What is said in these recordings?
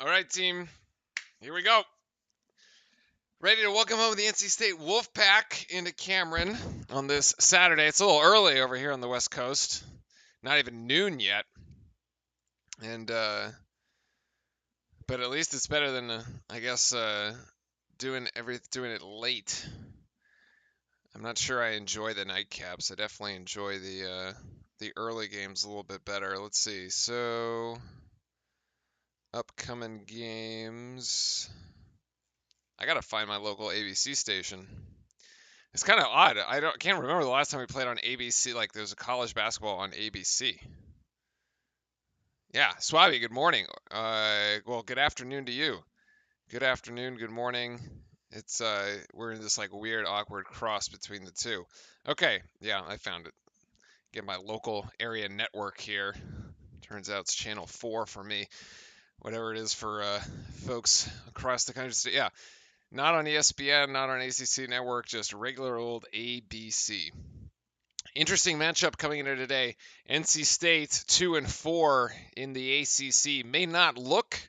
All right, team. Here we go. Ready to welcome home the NC State Wolfpack into Cameron on this Saturday. It's a little early over here on the West Coast. Not even noon yet. And but at least it's better than I guess doing it late. I'm not sure I enjoy the nightcaps. I definitely enjoy the early games a little bit better. Let's see. So upcoming games. I gotta find my local ABC station. It's kind of odd. Can't remember the last time we played on ABC. Like there's a college basketball on ABC. Yeah, Swabby. Good morning. Well, good afternoon to you. Good afternoon. Good morning. It's we're in this like weird, awkward cross between the two. Okay, yeah, I found it. Get my local area network here. Turns out it's channel 4 for me. Whatever it is for folks across the country. Yeah. Not on ESPN, not on ACC Network, just regular old ABC. Interesting matchup coming into today. NC State 2-4 in the ACC may not look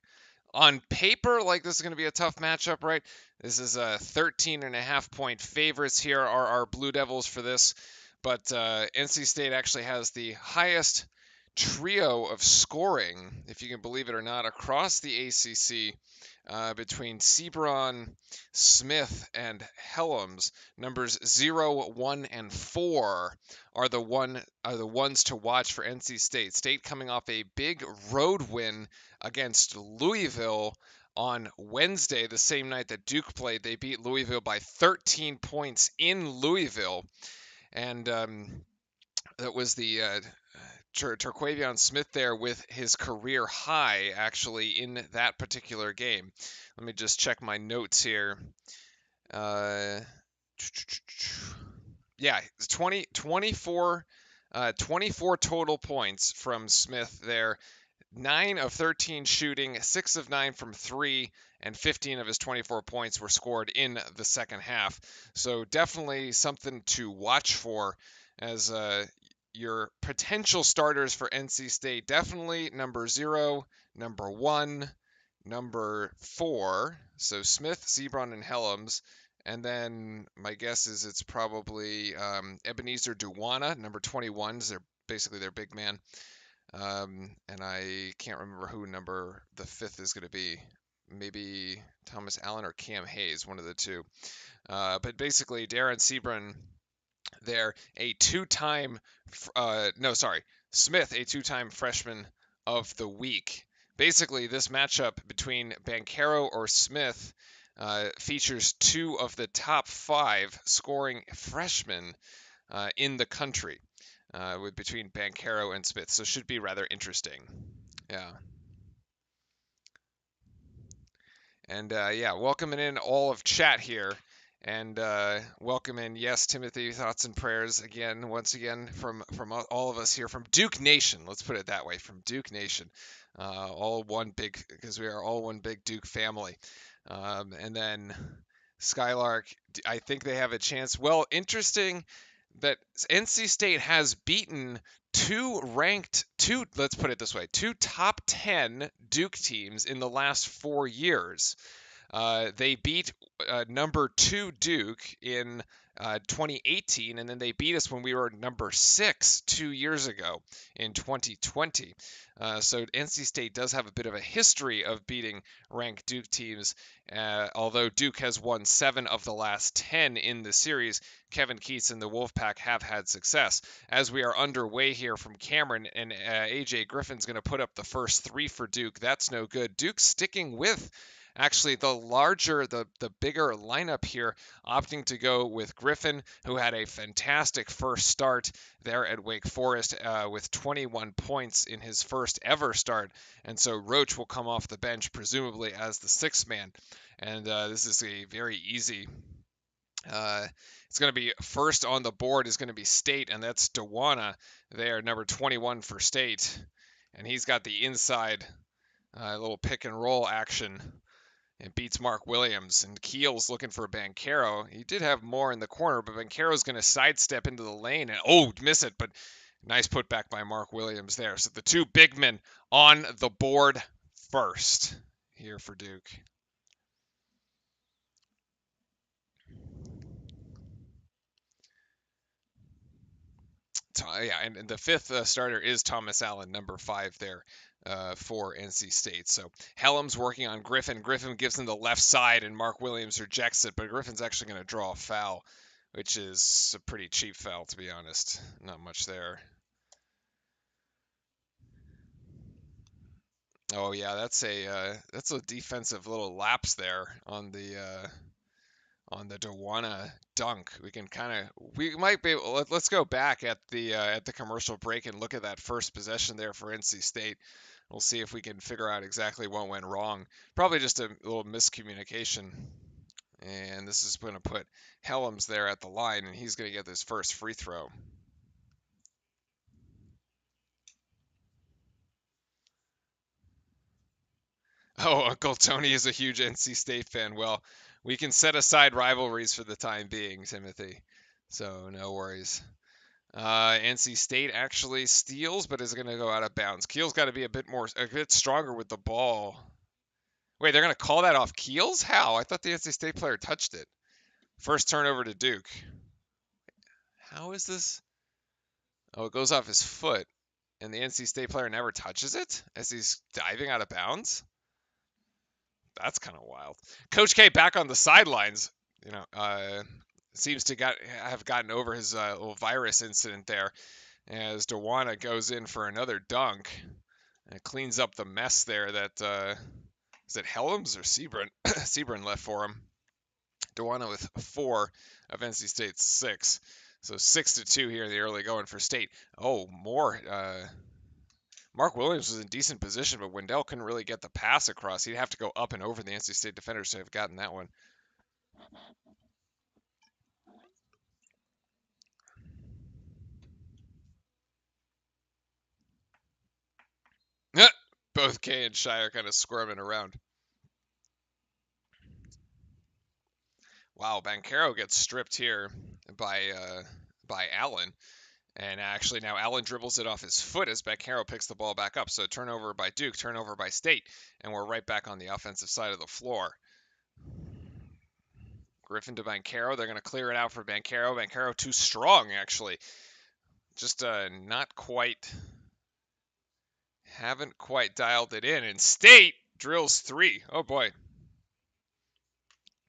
on paper like this is going to be a tough matchup, right? This is a 13.5-point favorites here are our Blue Devils for this, but NC State actually has the highest trio of scoring, if you can believe it or not, across the ACC. Between Sebron, Smith, and Helms. Numbers 0, 1, and 4 are the ones to watch for NC State. State coming off a big road win against Louisville on Wednesday, the same night that Duke played. They beat Louisville by 13 points in Louisville, and that was the Terquavion Smith there with his career high actually in that particular game. Let me just check my notes here. Yeah, 24 total points from Smith there. 9 of 13 shooting, 6 of 9 from 3, and 15 of his 24 points were scored in the second half. So definitely something to watch for as your potential starters for NC State. Definitely number 0, number 1, number 4. So Smith, Sebron, and Helms. And then my guess is it's probably Ebenezer Duwana, number 21. They're basically their big man. And I can't remember who the 5th is going to be. Maybe Thomas Allen or Cam Hayes, one of the two. But basically, Darren Sebron there, Smith, a two-time freshman of the week. Basically, this matchup between Banchero or Smith features 2 of the top 5 scoring freshmen in the country, between Banchero and Smith. So should be rather interesting. Yeah. And yeah, welcoming in all of chat here. And welcome in, yes, Timothy, thoughts and prayers again, once again, from all of us here from Duke Nation. Let's put it that way, from Duke Nation. Because we are all one big Duke family. And then Skylark, I think they have a chance. Well, interesting that NC State has beaten let's put it this way, 2 top 10 Duke teams in the last 4 years. They beat number 2 Duke in 2018, and then they beat us when we were number 6 2 years ago in 2020. So NC State does have a bit of a history of beating ranked Duke teams, although Duke has won 7 of the last 10 in the series. Kevin Keats and the Wolfpack have had success. As we are underway here from Cameron, and AJ Griffin's going to put up the first 3 for Duke. That's no good. Duke's sticking with actually the bigger lineup here, opting to go with Griffin, who had a fantastic first start there at Wake Forest with 21 points in his first ever start. And so Roach will come off the bench, presumably as the 6th man. And this is a very easy. It's going to be first on the board is going to be State, and that's Duwana there, number 21 for State. And he's got the inside little pick and roll action. It beats Mark Williams, and Keel's looking for Banchero. He did have more in the corner, but Banchero's going to sidestep into the lane and, miss it, but nice putback by Mark Williams there. So the 2 big men on the board first here for Duke. Yeah, and the fifth starter is Thomas Allen, number 5 there for NC State. So Hellam's working on Griffin. Griffin gives him the left side, and Mark Williams rejects it, but Griffin's actually going to draw a foul, which is a pretty cheap foul, to be honest. Not much there. Oh yeah, that's a defensive little lapse there on the Dewana dunk. We might be able, let's go back at the commercial break and look at that first possession there for NC State. We'll see if we can figure out exactly what went wrong. Probably just a little miscommunication. And this is going to put Helms there at the line, and he's going to get this first free throw. Oh, Uncle Tony is a huge NC State fan. Well, we can set aside rivalries for the time being, Timothy. So no worries. NC State actually steals, but is going to go out of bounds. Keel's got to be a bit stronger with the ball. Wait, they're going to call that off Keels? How? I thought the NC State player touched it. First turnover to Duke. How is this? Oh, it goes off his foot, and the NC State player never touches it as he's diving out of bounds. That's kind of wild. Coach K back on the sidelines. Seems to have gotten over his little virus incident there, as Dewana goes in for another dunk and cleans up the mess there that is it Helms or Sebring? Sebring left for him. Dewana with 4 of NC State's 6. So 6-2 here in the early going for State. Oh, more. Mark Williams was in decent position, but Wendell couldn't really get the pass across. He'd have to go up and over the NC State defenders to have gotten that one. Both K and Shy are kind of squirming around. Wow, Banchero gets stripped here by Allen. And actually now Allen dribbles it off his foot as Banchero picks the ball back up. So turnover by Duke, turnover by State, and we're right back on the offensive side of the floor. Griffin to Banchero. They're going to clear it out for Banchero. Banchero too strong, actually. Just not quite, haven't quite dialed it in. And State drills 3. Oh boy.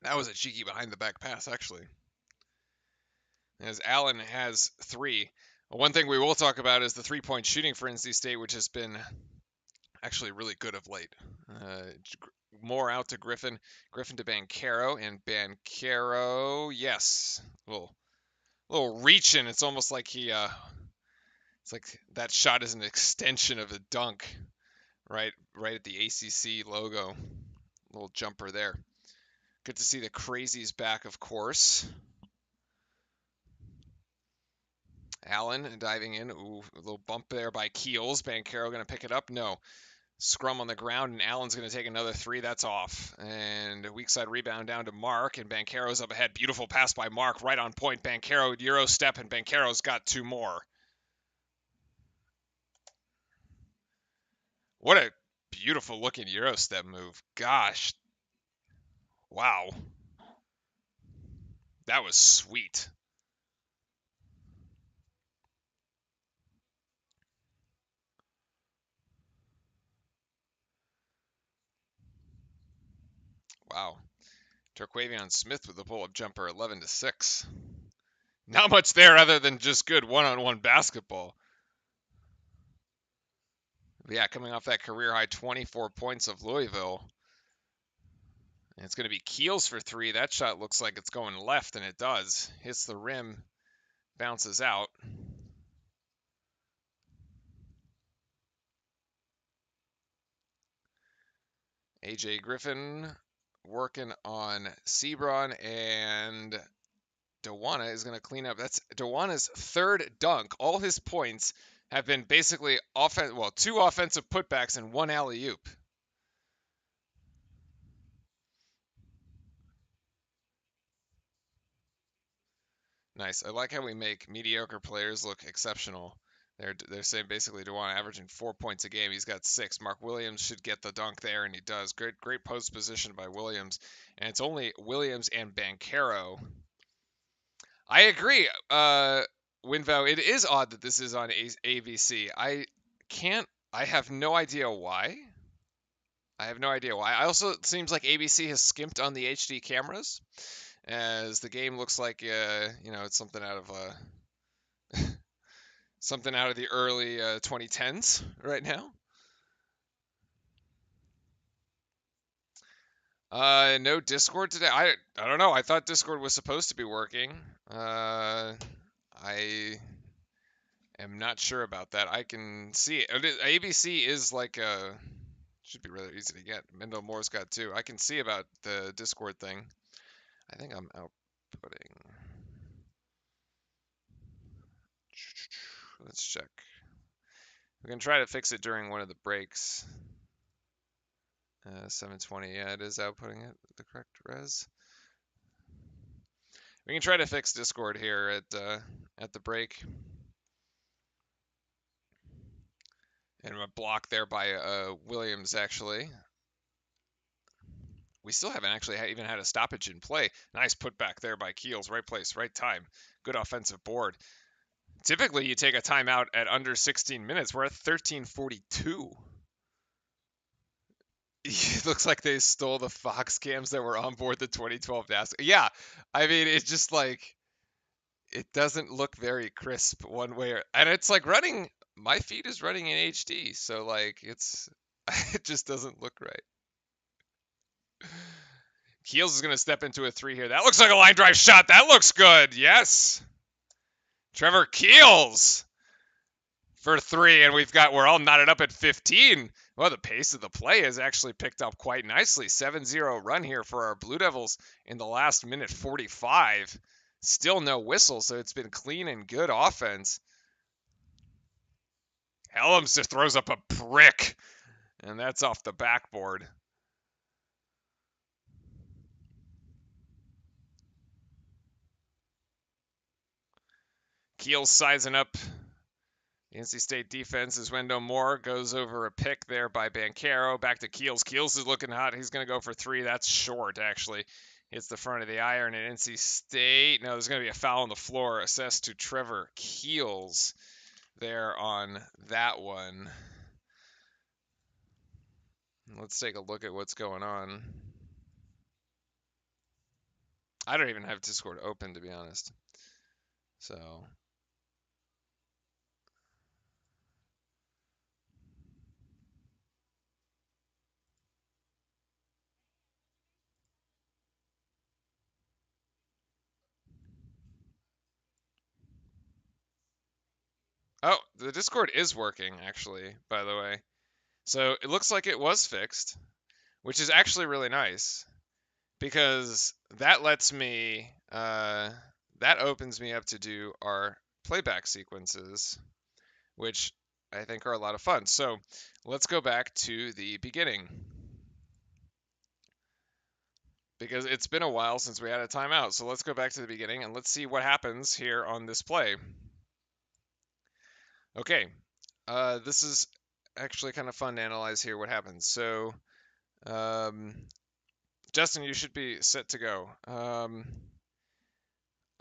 That was a cheeky behind the back pass, actually. As Allen has 3. One thing we will talk about is the 3-point shooting for NC State, which has been actually really good of late. More out to Griffin. Griffin to Banchero, and Banchero, yes, little reaching. It's almost like it's like that shot is an extension of the dunk, right at the ACC logo. Little jumper there. Good to see the crazies back, of course. Allen diving in. Ooh, a little bump there by Keels. Banchero going to pick it up? No. Scrum on the ground, and Allen's going to take another 3. That's off. And a weak side rebound down to Mark, and Banchero's up ahead. Beautiful pass by Mark, right on point. Banchero, Euro step, and Banchero's got 2 more. What a beautiful looking Euro step move. Gosh. Wow. That was sweet. Wow. Turquavion Smith with the pull-up jumper, 11-6. Not much there other than just good one-on-one basketball. Yeah, coming off that career-high 24 points of Louisville. And it's going to be Keels for 3. That shot looks like it's going left, and it does. Hits the rim, bounces out. AJ Griffin working on Sebron, and Dewana is going to clean up. That's Dewana's 3rd dunk. All his points have been basically 2 offensive putbacks and 1 alley-oop. Nice. I like how we make mediocre players look exceptional They're saying basically Dewan averaging 4 points a game. He's got 6. Mark Williams should get the dunk there, and he does. Great post position by Williams, and it's only Williams and Banchero. I agree. Winvow, it is odd that this is on ABC. I have no idea why. I have no idea why. Also, it seems like ABC has skimped on the HD cameras, as the game looks like it's something out of something out of the early 2010s right now. No Discord today. I don't know. I thought Discord was supposed to be working. I am not sure about that. I can see it. ABC is like should be really easy to get. Mendel Moore's got two. I can see about the Discord thing. I think I'm outputting. Let's check. We can try to fix it during one of the breaks. 720. Yeah, it is outputting it the correct res. We can try to fix Discord here at the break. And a block there by Williams, actually. We still haven't actually even had a stoppage in play. Nice putback there by Keels. Right place, right time. Good offensive board. Typically, you take a timeout at under 16 minutes. We're at 13:42. It looks like they stole the Fox cams that were on board the 2012 NASCAR. Yeah, I mean, it's just like, it doesn't look very crisp one way and it's like running, my feed is running in HD, so like it just doesn't look right. Keels is going to step into a 3 here. That looks like a line drive shot. That looks good. Yes. Trevor Keels for 3, and we're all knotted up at 15. Well, the pace of the play has actually picked up quite nicely. 7-0 run here for our Blue Devils in the last minute 45. Still no whistle, so it's been clean and good offense. Helms just throws up a brick, and that's off the backboard. Keels sizing up the NC State defense as Wendell Moore goes over a pick there by Banchero. Back to Keels. Keels is looking hot. He's going to go for 3. That's short, actually. Hits the front of the iron at NC State. No, there's going to be a foul on the floor assessed to Trevor Keels there on that one. Let's take a look at what's going on. I don't even have Discord open, to be honest. So... Oh, the Discord is working, actually, by the way. So it looks like it was fixed, which is actually really nice, because that lets me, that opens me up to do our playback sequences, which I think are a lot of fun. So let's go back to the beginning, because it's been a while since we had a timeout. So let's go back to the beginning and let's see what happens here on this play. Okay, this is actually kind of fun to analyze here what happens. So, Justin, you should be set to go. All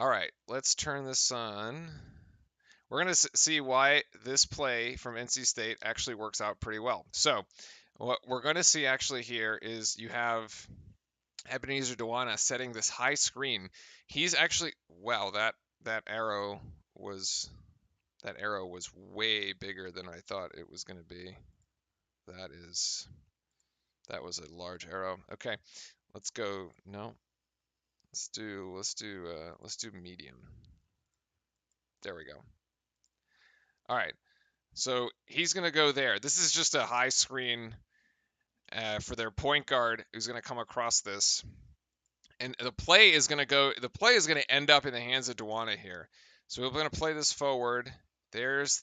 right, let's turn this on. We're going to see why this play from NC State actually works out pretty well. So, what we're going to see actually here is you have Ebenezer Dewana setting this high screen. He's actually, wow, that arrow was way bigger than I thought it was going to be. That was a large arrow. Okay, let's go. No, let's do medium. There we go. All right, so he's going to go there. This is just a high screen for their point guard who's going to come across this, and the play is going to end up in the hands of Dewana here. So we're going to play this forward. There's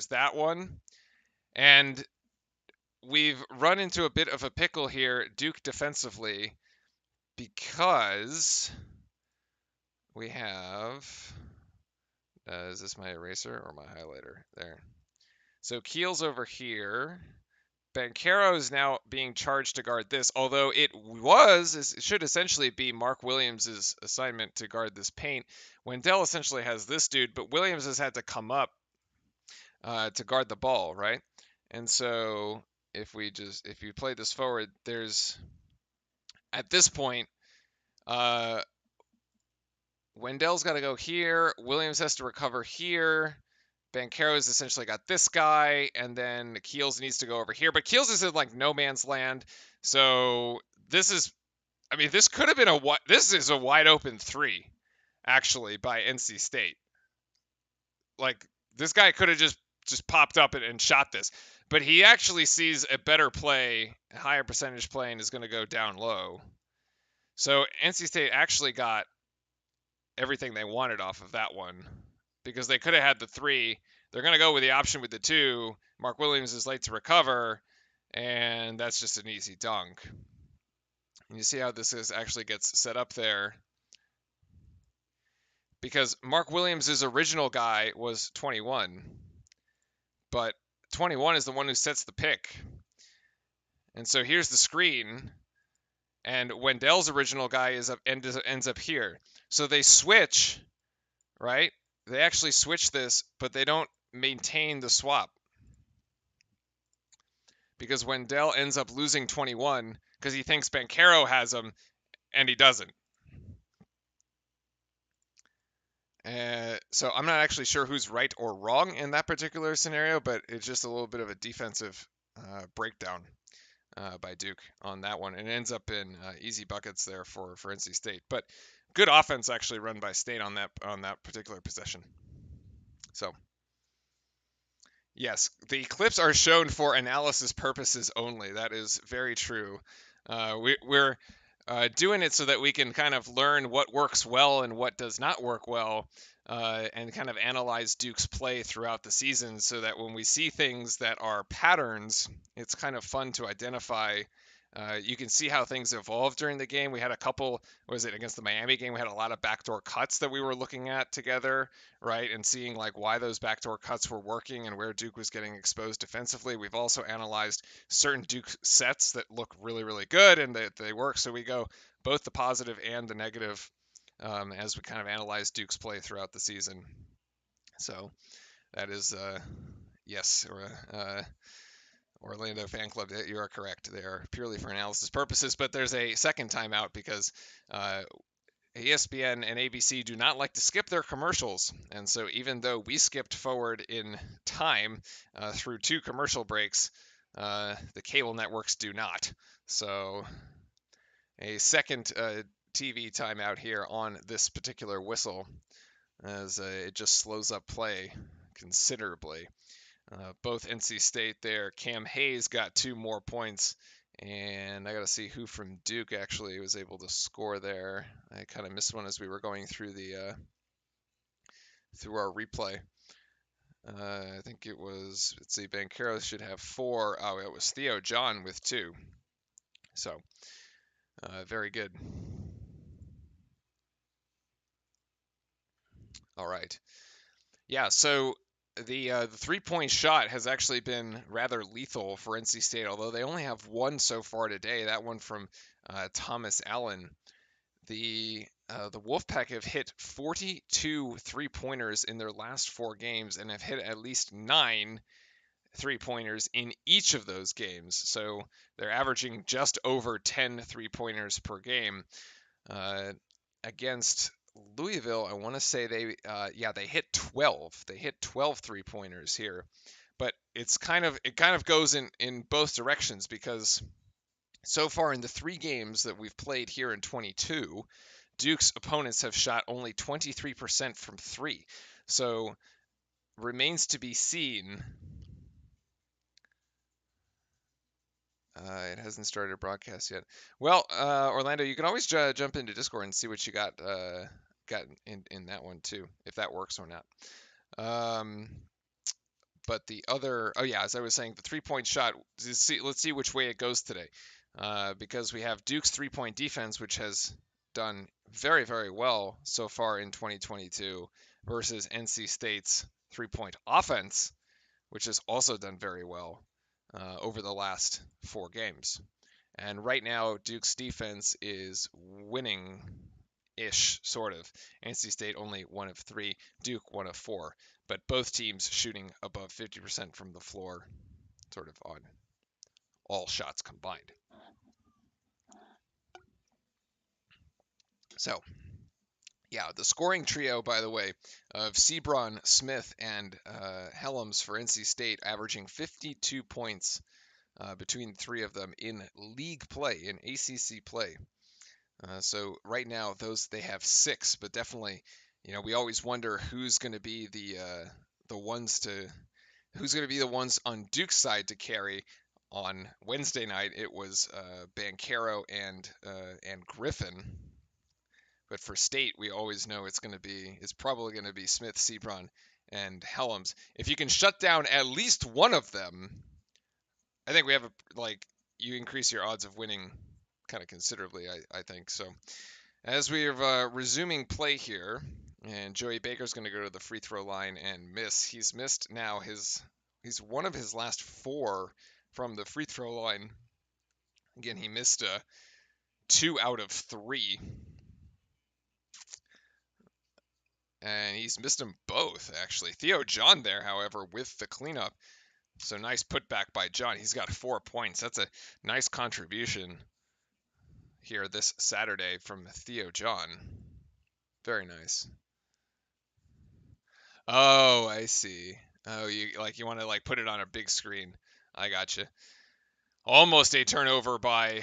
that one, and we've run into a bit of a pickle here, Duke defensively, because we have Is this my eraser or my highlighter? There. So Keel's over here. Banchero is now being charged to guard this, although it should essentially be Mark Williams' assignment to guard this paint. Wendell essentially has this dude, but Williams has had to come up to guard the ball, right? And so if you play this forward, there's at this point, Wendell's got to go here. Williams has to recover here. Banchero's essentially got this guy, and then Keels needs to go over here. But Keels is in like no man's land, so this could have been this is a wide open three, actually, by NC State. Like this guy could have just popped up and shot this, but he actually sees a better play, a higher percentage play, and is going to go down low. So NC State actually got everything they wanted off of that one, because they could have had the three. They're going to go with the option with the two. Mark Williams is late to recover, and that's just an easy dunk. And you see how this actually gets set up there, because Mark Williams' original guy was 21, but 21 is the one who sets the pick. And so here's the screen, and Wendell's original guy ends up here. So they switch, right? They actually switch this, but they don't maintain the swap, because Wendell ends up losing 21 because he thinks Banchero has him, and he doesn't. So I'm not actually sure who's right or wrong in that particular scenario, but it's just a little bit of a defensive breakdown by Duke on that one, and it ends up in easy buckets there for NC State. But good offense actually run by State on that particular possession. So yes, the clips are shown for analysis purposes only. That is very true. We're doing it so that we can kind of learn what works well and what does not work well, and kind of analyze Duke's play throughout the season, so that when we see things that are patterns, it's kind of fun to identify. You can see how things evolved during the game. We had a couple, against the Miami game? We had a lot of backdoor cuts that we were looking at together, right? And seeing like why those backdoor cuts were working and where Duke was getting exposed defensively. We've also analyzed certain Duke sets that look really, really good and that they work. So we go both the positive and the negative as we kind of analyze Duke's play throughout the season. So that is, yes, Orlando fan club, you are correct. They are purely for analysis purposes, but there's a second timeout because ESPN and ABC do not like to skip their commercials. And so even though we skipped forward in time through 2 commercial breaks, the cable networks do not. So a second TV timeout here on this particular whistle, as it just slows up play considerably. Both NC State there. Cam Hayes got 2 more points, and I got to see who from Duke actually was able to score there. I kind of missed one as we were going through through our replay. I think it was, let's see, Banchero should have 4. Oh, it was Theo John with 2. So, very good. All right. Yeah, so the 3-point shot has actually been rather lethal for NC State, although they only have 1 so far today. That one from Thomas Allen. The Wolfpack have hit 42 3-pointers in their last 4 games and have hit at least 9 3-pointers in each of those games. So they're averaging just over 10 3-pointers per game. Against Louisville, I want to say they hit 12. They hit 12 3-pointers here, but it kind of goes in both directions, because so far in the 3 games that we've played here in 22, Duke's opponents have shot only 23% from 3. So remains to be seen. It hasn't started a broadcast yet. Well, Orlando, you can always jump into Discord and see what you got in that one too, if that works or not. But the other, as I was saying, the 3-point shot. Let's see which way it goes today, because we have Duke's 3-point defense, which has done very, very well so far in 2022. versus NC State's 3-point offense, which has also done very well over the last 4 games. And right now, Duke's defense is winning ish, sort of. NC State only 1 of 3, Duke 1 of 4, but both teams shooting above 50% from the floor, sort of on all shots combined. So, yeah, the scoring trio, by the way, of Sebron, Smith, and Helms for NC State, averaging 52 points between the 3 of them in league play, in ACC play. So right now, they have 6, but definitely, we always wonder who's going to be the ones on Duke's side to carry. On Wednesday night, it was Banchero and Griffin. But for State, we always know it's probably going to be Smith, Sebron, and Helms. If you can shut down at least one of them, I think we have you increase your odds of winning kind of considerably. I think so. As we're resuming play here, and Joey Baker's going to go to the free throw line and miss. He's missed now he's one of his last 4 from the free throw line. Again, he missed 2 out of 3. And he's missed them both, actually. Theo John there, however, with the cleanup. So nice putback by John. He's got 4 points. That's a nice contribution here this Saturday from Theo John. Very nice. Oh, I see. Oh, you want to put it on a big screen. I gotcha. Almost a turnover by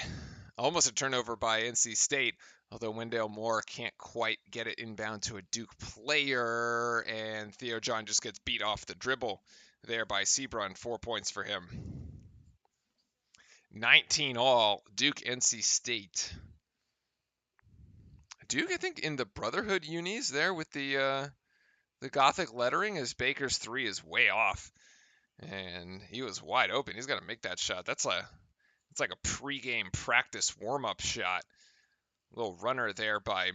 NC State, although Wendell Moore can't quite get it inbound to a Duke player, and Theo John just gets beat off the dribble there by Sebron. 4 points for him. 19 all, Duke NC State. Duke, I think, in the Brotherhood unis there with the Gothic lettering, as Baker's 3 is way off. And he was wide open. He's got to make that shot. It's like a pregame practice warm-up shot. Little runner there by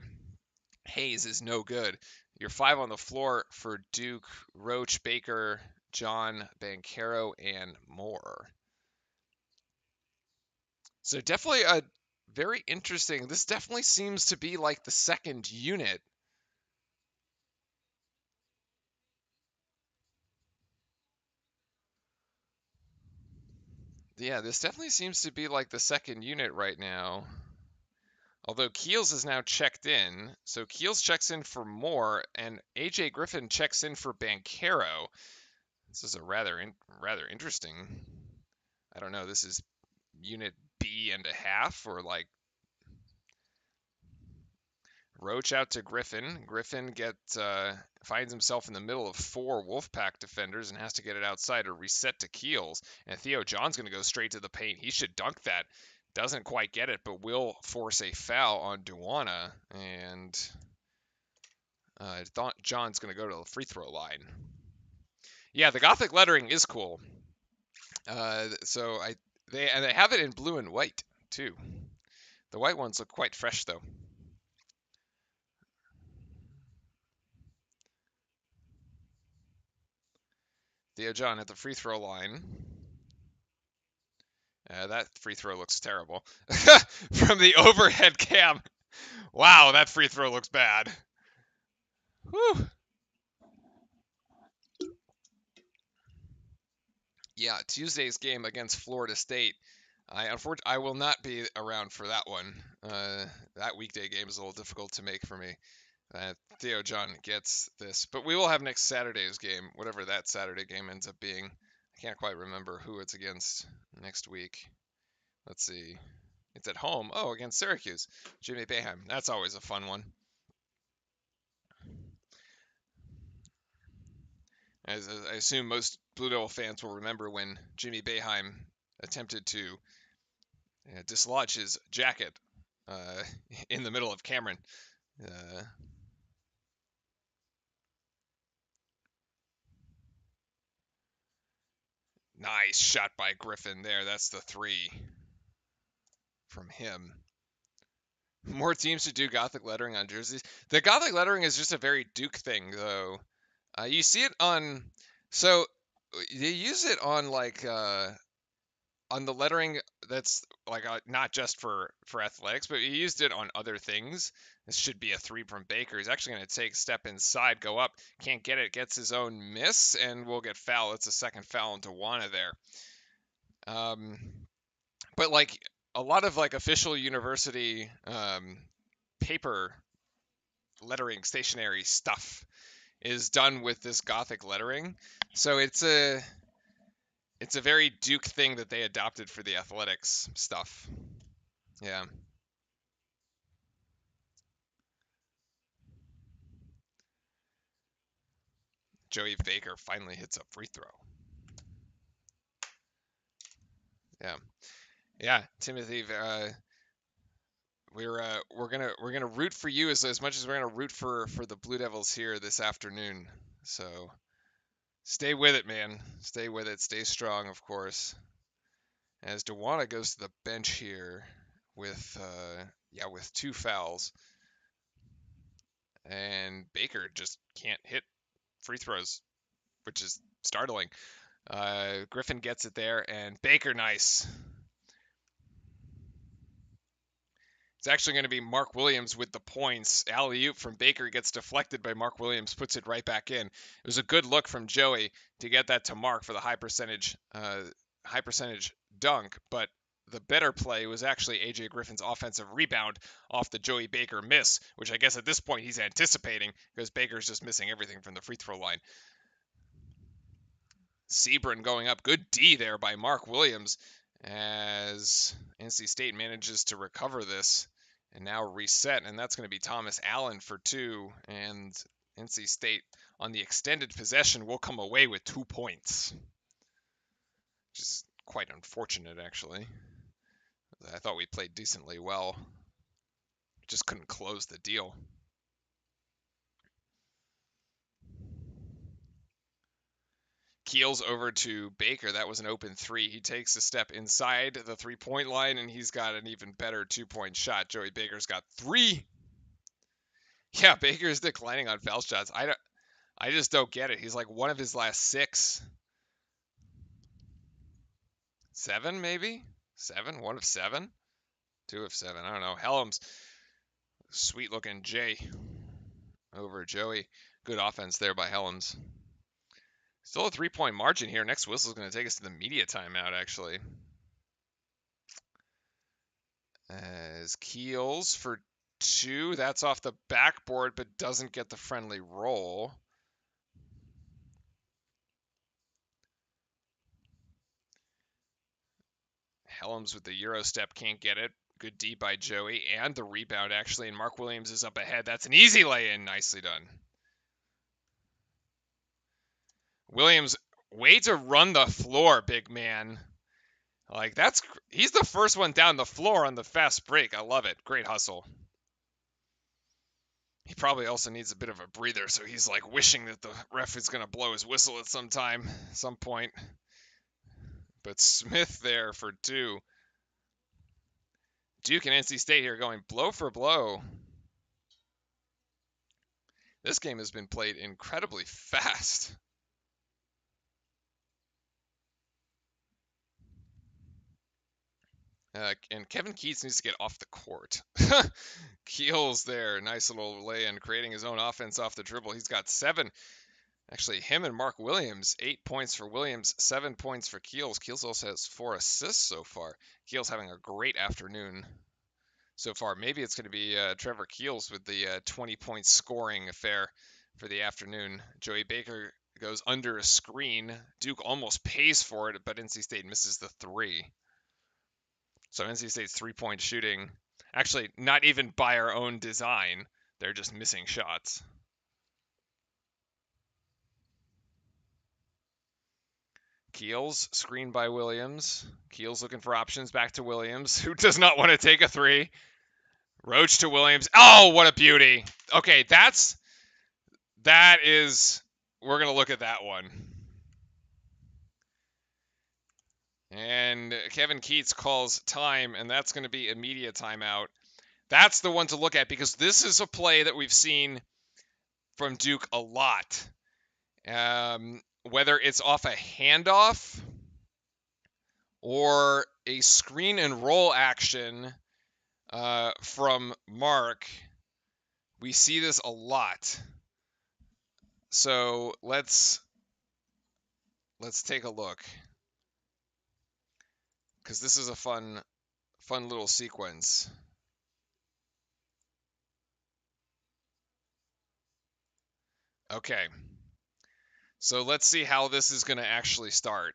Hayes is no good. You're 5 on the floor for Duke, Roach, Baker, John, Banchero, and Moore. So definitely a very interesting. This definitely seems to be like the second unit. Yeah, this definitely seems to be like the second unit right now. Although Keels is now checked in, so Keels checks in for Moore, and AJ Griffin checks in for Banchero. This is a rather interesting. I don't know. This is unit B and a half, or Roach out to Griffin. Griffin finds himself in the middle of 4 Wolfpack defenders and has to get it outside to reset to Keels. And Theo John's going to go straight to the paint. He should dunk that. Doesn't quite get it, but will force a foul on Duana. And John's going to go to the free throw line. Yeah, the Gothic lettering is cool. So they have it in blue and white too. The white ones look quite fresh though. Theo John at the free throw line. That free throw looks terrible. From the overhead cam. Wow, that free throw looks bad. Whew. Yeah, Tuesday's game against Florida State. I will not be around for that one. That weekday game is a little difficult to make for me. Theo John gets this, but we will have next Saturday's game, whatever that Saturday game ends up being. I can't quite remember who it's against next week. Let's see. It's at home. Oh, against Syracuse. Jimmy Boeheim. That's always a fun one. As I assume most Blue Devil fans will remember when Jimmy Boeheim attempted to dislodge his jacket in the middle of Cameron. Nice shot by Griffin there. That's the 3 from him. More teams should do Gothic lettering on jerseys. The Gothic lettering is just a very Duke thing, though. You see it on, so they use it on like on the lettering that's like not just for athletics, but you used it on other things. This should be a three from Baker. He's actually going to take step inside, go up, can't get it, gets his own miss, and will get foul. It's a second foul into Tawana there. But like a lot of like official university paper lettering stationery stuff is done with this Gothic lettering. So it's a very Duke thing that they adopted for the athletics stuff. Yeah. Joey Baker finally hits a free throw. Yeah. Yeah, Timothy, we're gonna root for you as much as we're gonna root for the Blue Devils here this afternoon. So stay with it, man. Stay with it. Stay strong, of course. As Tawana goes to the bench here with with two fouls, and Baker just can't hit free throws, which is startling. Griffin gets it there, and Baker, nice. It's actually going to be Mark Williams with the points. Alley-oop from Baker gets deflected by Mark Williams, puts it right back in. It was a good look from Joey to get that to Mark for the high percentage dunk, but the better play was actually AJ Griffin's offensive rebound off the Joey Baker miss, which I guess at this point he's anticipating because Baker's just missing everything from the free throw line. Sebring going up. Good D there by Mark Williams as NC State manages to recover this and now reset. And that's going to be Thomas Allen for two. And NC State on the extended possession will come away with 2 points. Which is quite unfortunate, actually. I thought we played decently well. Just couldn't close the deal. Keels over to Baker. That was an open three. He takes a step inside the three-point line, and he's got an even better two-point shot. Joey Baker's got three. Yeah, Baker's declining on foul shots. I just don't get it. He's like one of his last six. Seven, maybe? Seven? One of seven? Two of seven. I don't know. Helms, sweet-looking J over Joey. Good offense there by Helms. Still a three-point margin here. Next whistle is going to take us to the media timeout, actually. As Keels for two. That's off the backboard, but doesn't get the friendly roll. Helms with the Euro step can't get it. Good D by Joey, and the rebound, actually, and Mark Williams is up ahead. That's an easy lay-in. Nicely done. Williams, way to run the floor, big man. Like, he's the first one down the floor on the fast break. I love it. Great hustle. He probably also needs a bit of a breather, so he's like wishing that the ref is going to blow his whistle at some point. But Smith there for two. Duke and NC State here going blow for blow. This game has been played incredibly fast. And Kevin Keats needs to get off the court. Keels there. Nice little lay-in, creating his own offense off the dribble. He's got seven. Actually, him and Mark Williams, 8 points for Williams, 7 points for Keels. Keels also has 4 assists so far. Keels having a great afternoon so far. Maybe it's going to be Trevor Keels with the 20-point scoring affair for the afternoon. Joey Baker goes under a screen. Duke almost pays for it, but NC State misses the three. So NC State's three-point shooting, actually not even by our own design. They're just missing shots. Keels, screened by Williams. Keels looking for options, back to Williams, who does not want to take a three. Roach to Williams. Oh, what a beauty. Okay, we're going to look at that one. And Kevin Keats calls time, and that's going to be a media timeout. That's the one to look at because this is a play that we've seen from Duke a lot. Whether it's off a handoff or a screen and roll action from Mark, we see this a lot. So let's take a look, because this is a fun little sequence. Okay, so let's see how this is going to actually start.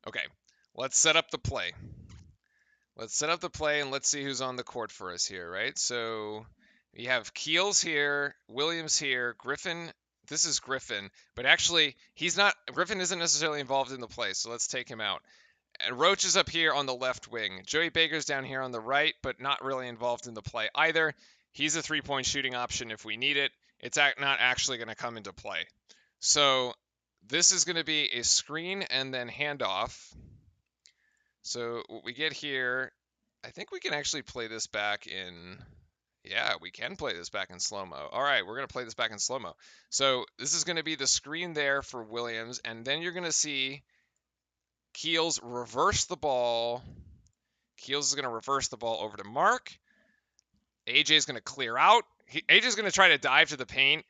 Okay, let's set up the play. Let's set up the play and let's see who's on the court for us here, right? So we have Keels here, Williams here, Griffin. This is Griffin, but actually he's not. Griffin isn't necessarily involved in the play, so let's take him out. And Roach is up here on the left wing. Joey Baker's down here on the right, but not really involved in the play either. He's a three-point shooting option if we need it. It's not actually going to come into play. So this is going to be a screen and then handoff. So what we get here, I think we can actually play this back in, yeah, we can play this back in slow-mo. All right, we're going to play this back in slow-mo. So this is going to be the screen there for Williams, and then you're going to see Keels reverse the ball. Keels is going to reverse the ball over to Mark. AJ is going to clear out. AJ is going to try to dive to the paint.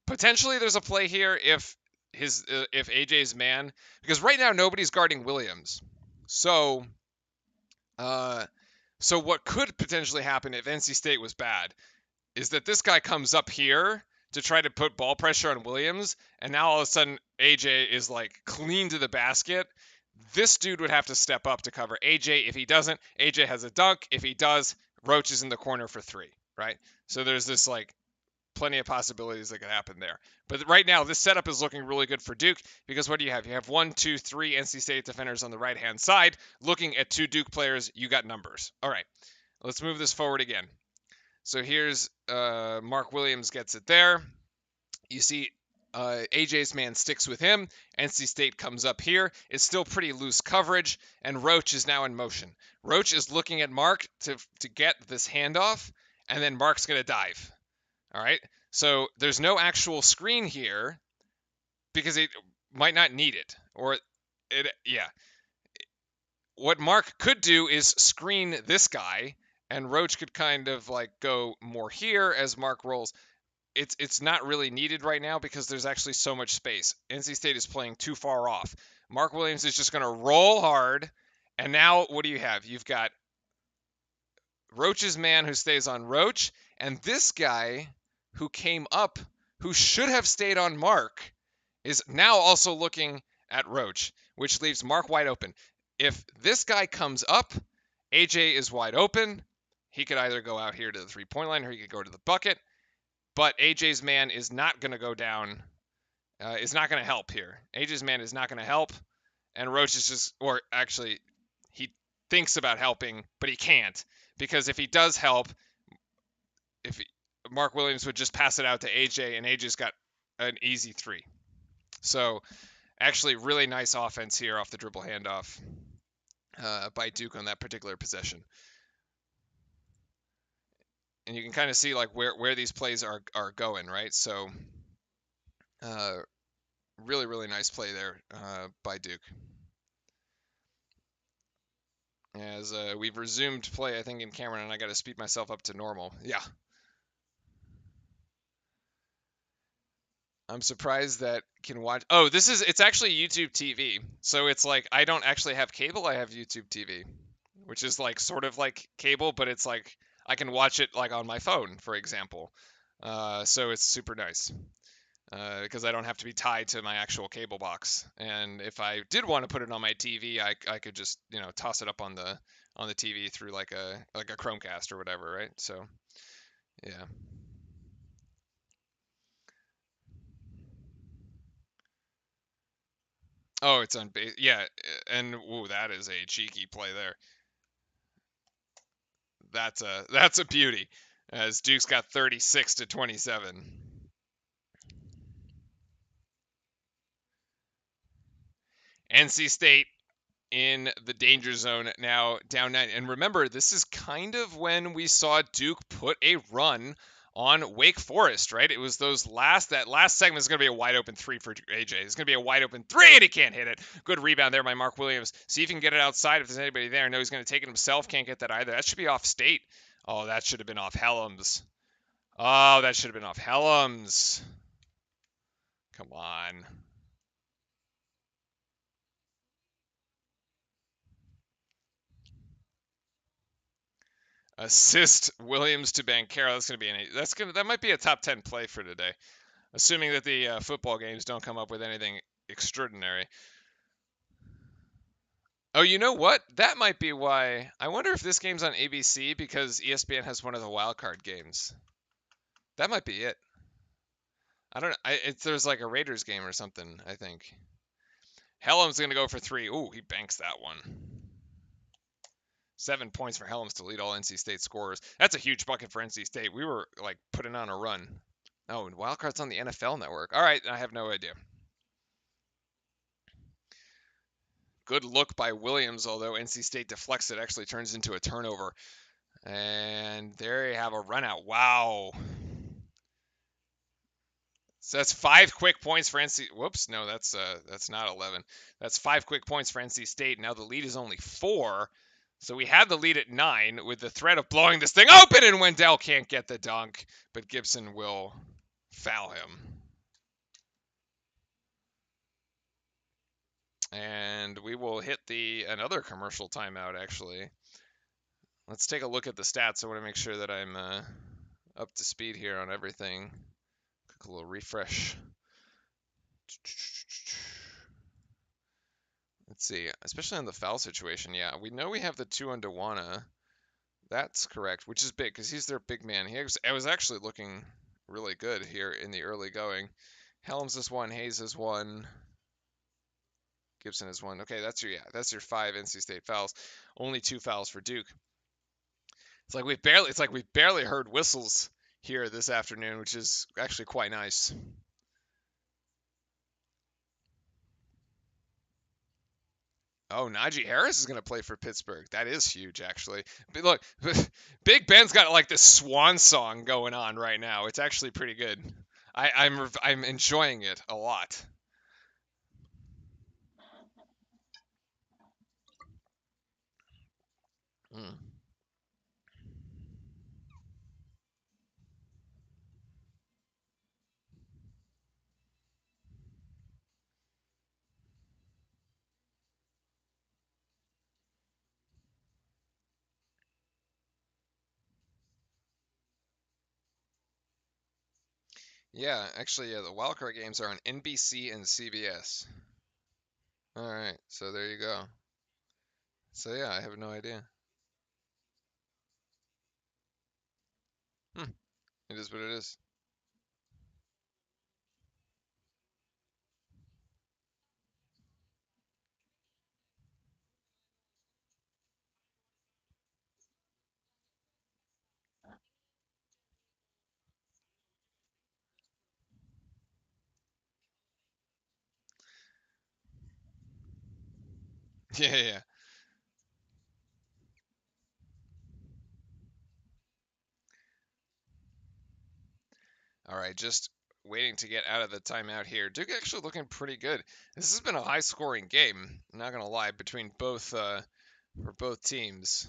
Potentially there's a play here if AJ's man, because right now nobody's guarding Williams. So what could potentially happen if NC State was bad is that this guy comes up here to try to put ball pressure on Williams, and now all of a sudden AJ is like clean to the basket. This dude would have to step up to cover AJ. If he doesn't, AJ has a dunk. If he does, Roach is in the corner for three, right? So there's this like plenty of possibilities that could happen there. But right now, this setup is looking really good for Duke because what do you have? You have 1, 2, 3 NC State defenders on the right-hand side. Looking at 2 Duke players, you got numbers. All right, let's move this forward again. So here's Mark Williams gets it there. You see AJ's man sticks with him. NC State comes up here. It's still pretty loose coverage, and Roach is now in motion. Roach is looking at Mark to get this handoff, and then Mark's going to dive. All right, so there's no actual screen here because it might not need it, or it, yeah. What Mark could do is screen this guy, and Roach could kind of like go more here as Mark rolls. It's not really needed right now because there's actually so much space. NC State is playing too far off. Mark Williams is just going to roll hard, and now what do you have? You've got Roach's man who stays on Roach, and this guy who came up, who should have stayed on Mark, is now also looking at Roach, which leaves Mark wide open. If this guy comes up, AJ is wide open. He could either go out here to the three-point line or he could go to the bucket. But AJ's man is not going to go down, is not going to help here. AJ's man is not going to help. And Roach is just, or actually, he thinks about helping, but he can't. Because if he does help, Mark Williams would just pass it out to AJ, and AJ's got an easy three. So actually really nice offense here off the dribble handoff by Duke on that particular possession. And you can kind of see like where these plays are going, right? So really, really nice play there by Duke. As we've resumed play, I think, in Cameron, and I got to speed myself up to normal. Yeah. I'm surprised that can watch. Oh, it's actually YouTube TV. So it's like I don't actually have cable. I have YouTube TV, which is like sort of like cable, but it's like I can watch it like on my phone, for example. So it's super nice because I don't have to be tied to my actual cable box. And if I did want to put it on my TV, I could just toss it up on the TV through like a Chromecast or whatever, right? So yeah. Oh, it's on base. Yeah, and ooh, that is a cheeky play there. That's a beauty. As Duke's got 36 to 27. NC State in the danger zone now, down 9. And remember, this is kind of when we saw Duke put a run on Wake Forest, right? It was that last segment is going to be a wide open 3 for AJ. It's going to be a wide open 3 and he can't hit it. Good rebound there by Mark Williams. See if he can get it outside if there's anybody there. No, he's going to take it himself. Can't get that either. That should be off State. Oh, that should have been off Helms. Oh, that should have been off Helms. Come on. Assist Williams to Banchero. That might be a top 10 play for today, assuming that the football games don't come up with anything extraordinary. Oh, you know what? That might be why. I wonder if this game's on ABC because ESPN has one of the wild card games. That might be it. I don't know. There's like a Raiders game or something, I think. Helms going to go for 3. Ooh, he banks that one. 7 points for Helms to lead all NC State scorers. That's a huge bucket for NC State. We were like putting on a run. Oh, and Wildcard's on the NFL Network. All right, I have no idea. Good look by Williams, although NC State deflects it, actually turns into a turnover. And there you have a run out. Wow. So that's 5 quick points for NC. Whoops, no, that's not 11. That's 5 quick points for NC State. Now the lead is only 4. So we had the lead at 9 with the threat of blowing this thing open, and Wendell can't get the dunk, but Gibson will foul him. And we will hit another commercial timeout, actually. Let's take a look at the stats. I want to make sure that I'm up to speed here on everything. Quick little refresh. Let's see, especially on the foul situation. Yeah, we know we have the 2 on Dewana. That's correct, which is big because he's their big man. I was actually looking really good here in the early going. Helms is 1, Hayes is 1, Gibson is 1. Okay, that's your 5 NC State fouls. Only 2 fouls for Duke. It's like we've barely heard whistles here this afternoon, which is actually quite nice. Oh, Najee Harris is going to play for Pittsburgh. That is huge, actually. But look, Big Ben's got like this swan song going on right now. It's actually pretty good. I'm enjoying it a lot. Mm. Yeah, actually, yeah, the wildcard games are on NBC and CBS. All right, so there you go. So yeah, I have no idea. It is what it is. Yeah, yeah. All right, just waiting to get out of the timeout here. Duke actually looking pretty good. This has been a high-scoring game. I'm not gonna lie, between for both teams.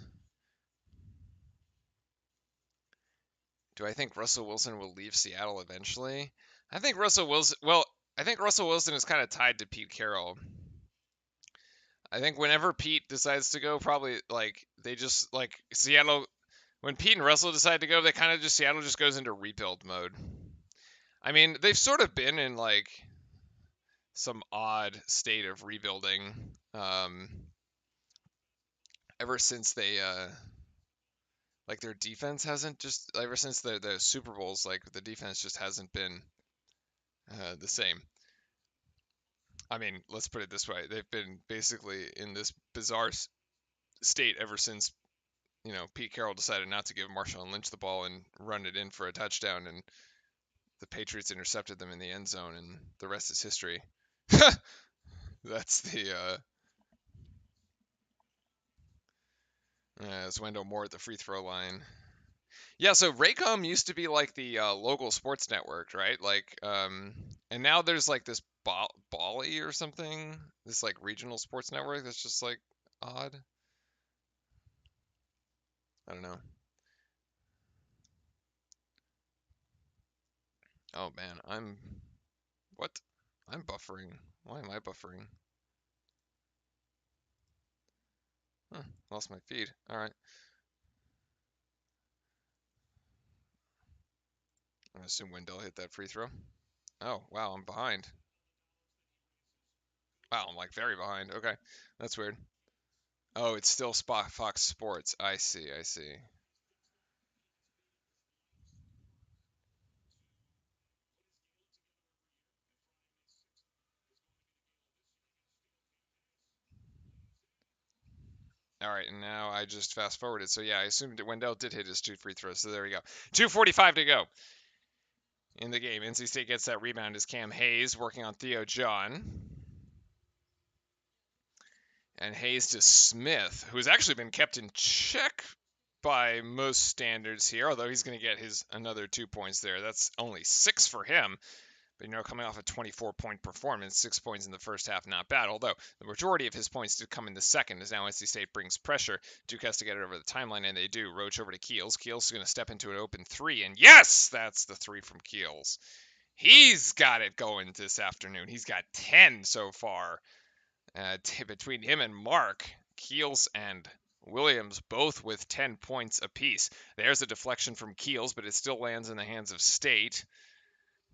Do I think Russell Wilson will leave Seattle eventually? I think Russell Wilson. Well, I think Russell Wilson is kind of tied to Pete Carroll. I think whenever Pete decides to go, probably like they just like Seattle. When Pete and Russell decide to go, they kind of just Seattle just goes into rebuild mode. I mean, they've sort of been in like some odd state of rebuilding ever since they like their defense hasn't just ever since the Super Bowls, like the defense just hasn't been the same. I mean, let's put it this way: they've been basically in this bizarre state ever since Pete Carroll decided not to give Marshawn Lynch the ball and run it in for a touchdown, and the Patriots intercepted them in the end zone, and the rest is history. That's the It's Wendell Moore at the free throw line. Yeah, so Raycom used to be like the local sports network, right? Like, and now there's like this Bali or something, this like regional sports network that's just like odd. I don't know. Oh man, what? I'm buffering. Why am I buffering? Huh, lost my feed. All right. I assume Wendell hit that free throw. Oh, wow, I'm behind. Wow, I'm like very behind. Okay, that's weird. Oh, it's still Spot Fox Sports. I see, I see. All right, and now I just fast forwarded. So yeah, I assumed that Wendell did hit his 2 free throws. So there we go. 2:45 to go in the game. NC State gets that rebound as Cam Hayes working on Theo John. And Hayes to Smith, who's actually been kept in check by most standards here, although he's going to get his another 2 points there. That's only 6 for him. But coming off a 24-point performance, 6 points in the first half, not bad. Although the majority of his points did come in the second, as now NC State brings pressure. Duke has to get it over the timeline, and they do. Roach over to Keels. Keels is going to step into an open three, and yes, that's the three from Keels. He's got it going this afternoon. He's got 10 so far. Between him and Mark, Keels and Williams both with 10 points apiece. There's a deflection from Keels, but it still lands in the hands of State.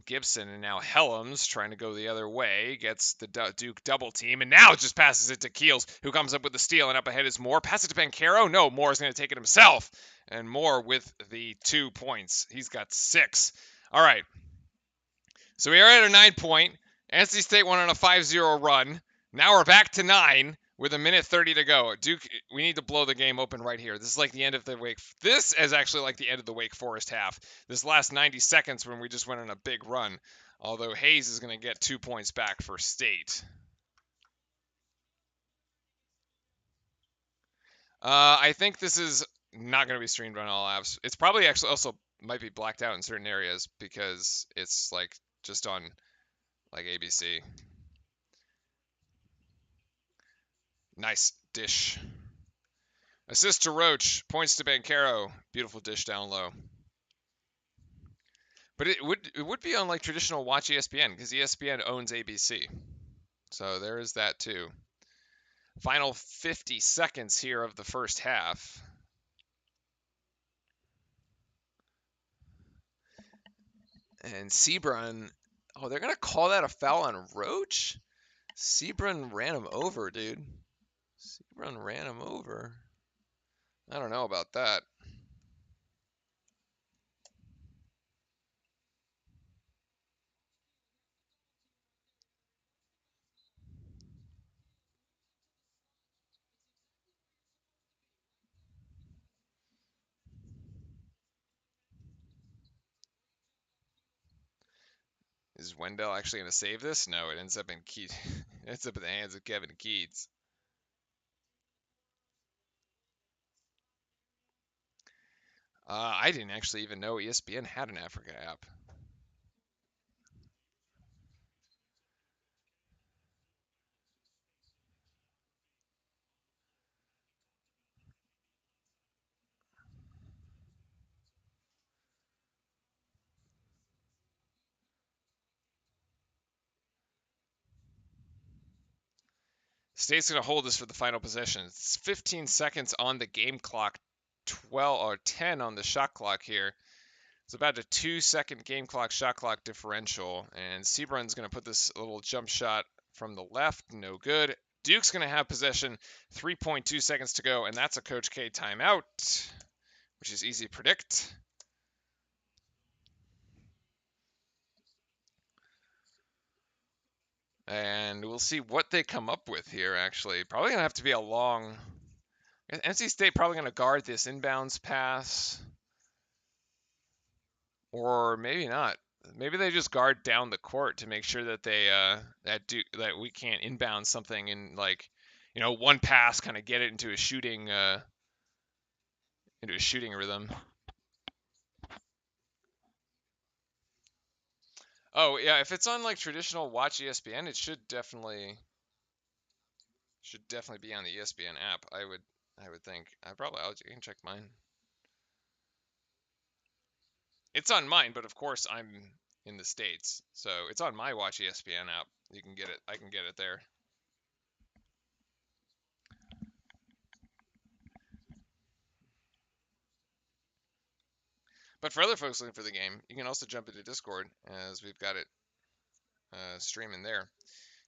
Gibson and now Helms trying to go the other way, gets the Duke double team, and now just passes it to Keels, who comes up with the steal, and up ahead is Moore. Pass it to Banchero. No, Moore's going to take it himself. And Moore with the 2 points. He's got 6. All right. So we are at a 9-point. NC State went on a 5-0 run. Now we're back to 9 with a minute 30 to go. Duke, we need to blow the game open right here. This is like the end of the Wake. This is actually like the end of the Wake Forest half. This last 90 seconds when we just went on a big run. Although Hayes is going to get 2 points back for State. I think this is not going to be streamed on all apps. It's probably actually also might be blacked out in certain areas because it's like just on like ABC. Nice dish. Assist to Roach. Points to Banchero. Beautiful dish down low. But it would be on like traditional Watch ESPN because ESPN owns ABC. So there is that too. Final 50 seconds here of the first half. And Seabrun, oh, they're going to call that a foul on Roach? Seabrun ran him over, dude. Seabrun ran him over. I don't know about that. Is Wendell actually going to save this? No, it ends up in Keats. It ends up in the hands of Kevin Keats. I didn't actually even know ESPN had an Africa app. State's going to hold this for the final possession. It's 15 seconds on the game clock, 12 or 10 on the shot clock here. It's about a 2-second game clock shot clock differential, and Seabrun's going to put this little jump shot from the left, no good. Duke's going to have possession, 3.2 seconds to go, and that's a Coach K timeout, which is easy to predict. And we'll see what they come up with here, actually. Probably going to have to be a long... NC State probably going to guard this inbounds pass. Or maybe not. Maybe they just guard down the court to make sure that they that we can't inbound something and like, one pass kind of get it into a shooting into a shooting rhythm. Oh yeah, if it's on like traditional Watch ESPN, it should definitely be on the ESPN app. I would think. I can check mine. It's on mine, but of course I'm in the States, so it's on my Watch ESPN app. You can get it. I can get it there. But for other folks looking for the game, you can also jump into Discord, as we've got it streaming there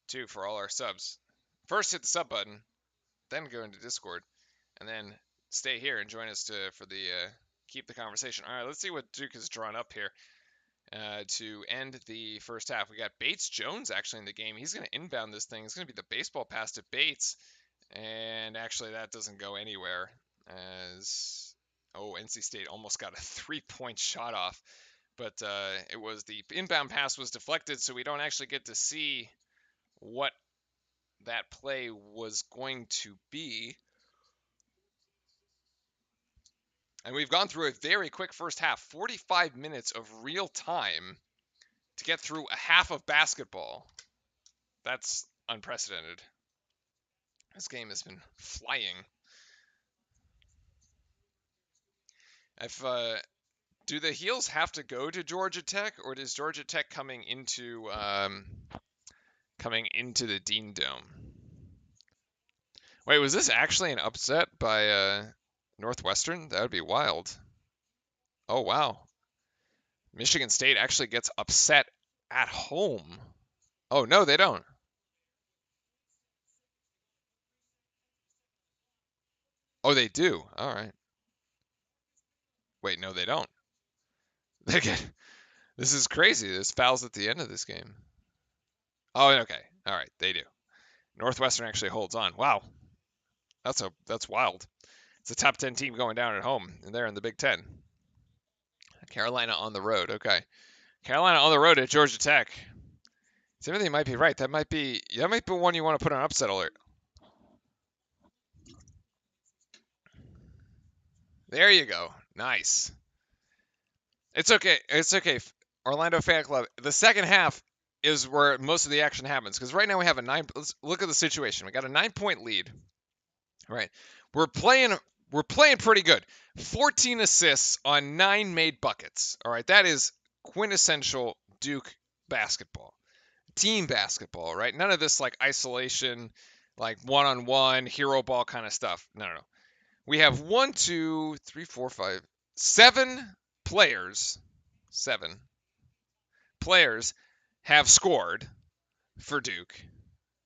too for all our subs. First, hit the sub button, then go into Discord, and then stay here and join us for the keep the conversation. All right, let's see what Duke has drawn up here to end the first half. We got Bates Jones actually in the game. He's going to inbound this thing. It's going to be the baseball pass to Bates, and actually that doesn't go anywhere. As NC State almost got a 3-point shot off, but it was the inbound pass was deflected, so we don't actually get to see what that play was going to be. And we've gone through a very quick first half, 45 minutes of real time to get through a half of basketball. That's unprecedented. This game has been flying. If do the Heels have to go to Georgia Tech, or does Georgia Tech coming into the Dean Dome? Wait, was this actually an upset by Northwestern? That would be wild. Oh wow, Michigan State actually gets upset at home. Oh no, they don't. Oh, they do. All right. Wait, no, they don't. They get. This is crazy. There's fouls at the end of this game. Oh, okay. All right, they do. Northwestern actually holds on. Wow, that's wild. It's a top 10 team going down at home, and they're in the Big Ten. Carolina on the road. Okay, Carolina on the road at Georgia Tech. Timothy might be right. That might be one you want to put on upset alert. There you go. Nice. It's okay. It's okay. Orlando Fan Club. The second half is where most of the action happens, because right now we have a 9. Let's look at the situation. We got a 9-point lead. Right. We're playing pretty good. 14 assists on 9 made buckets. All right. That is quintessential Duke basketball. Team basketball, right? None of this like isolation, like one-on-one hero ball kind of stuff. No. We have 1, 2, 3, 4, 5, 7 players. 7 players have scored for Duke,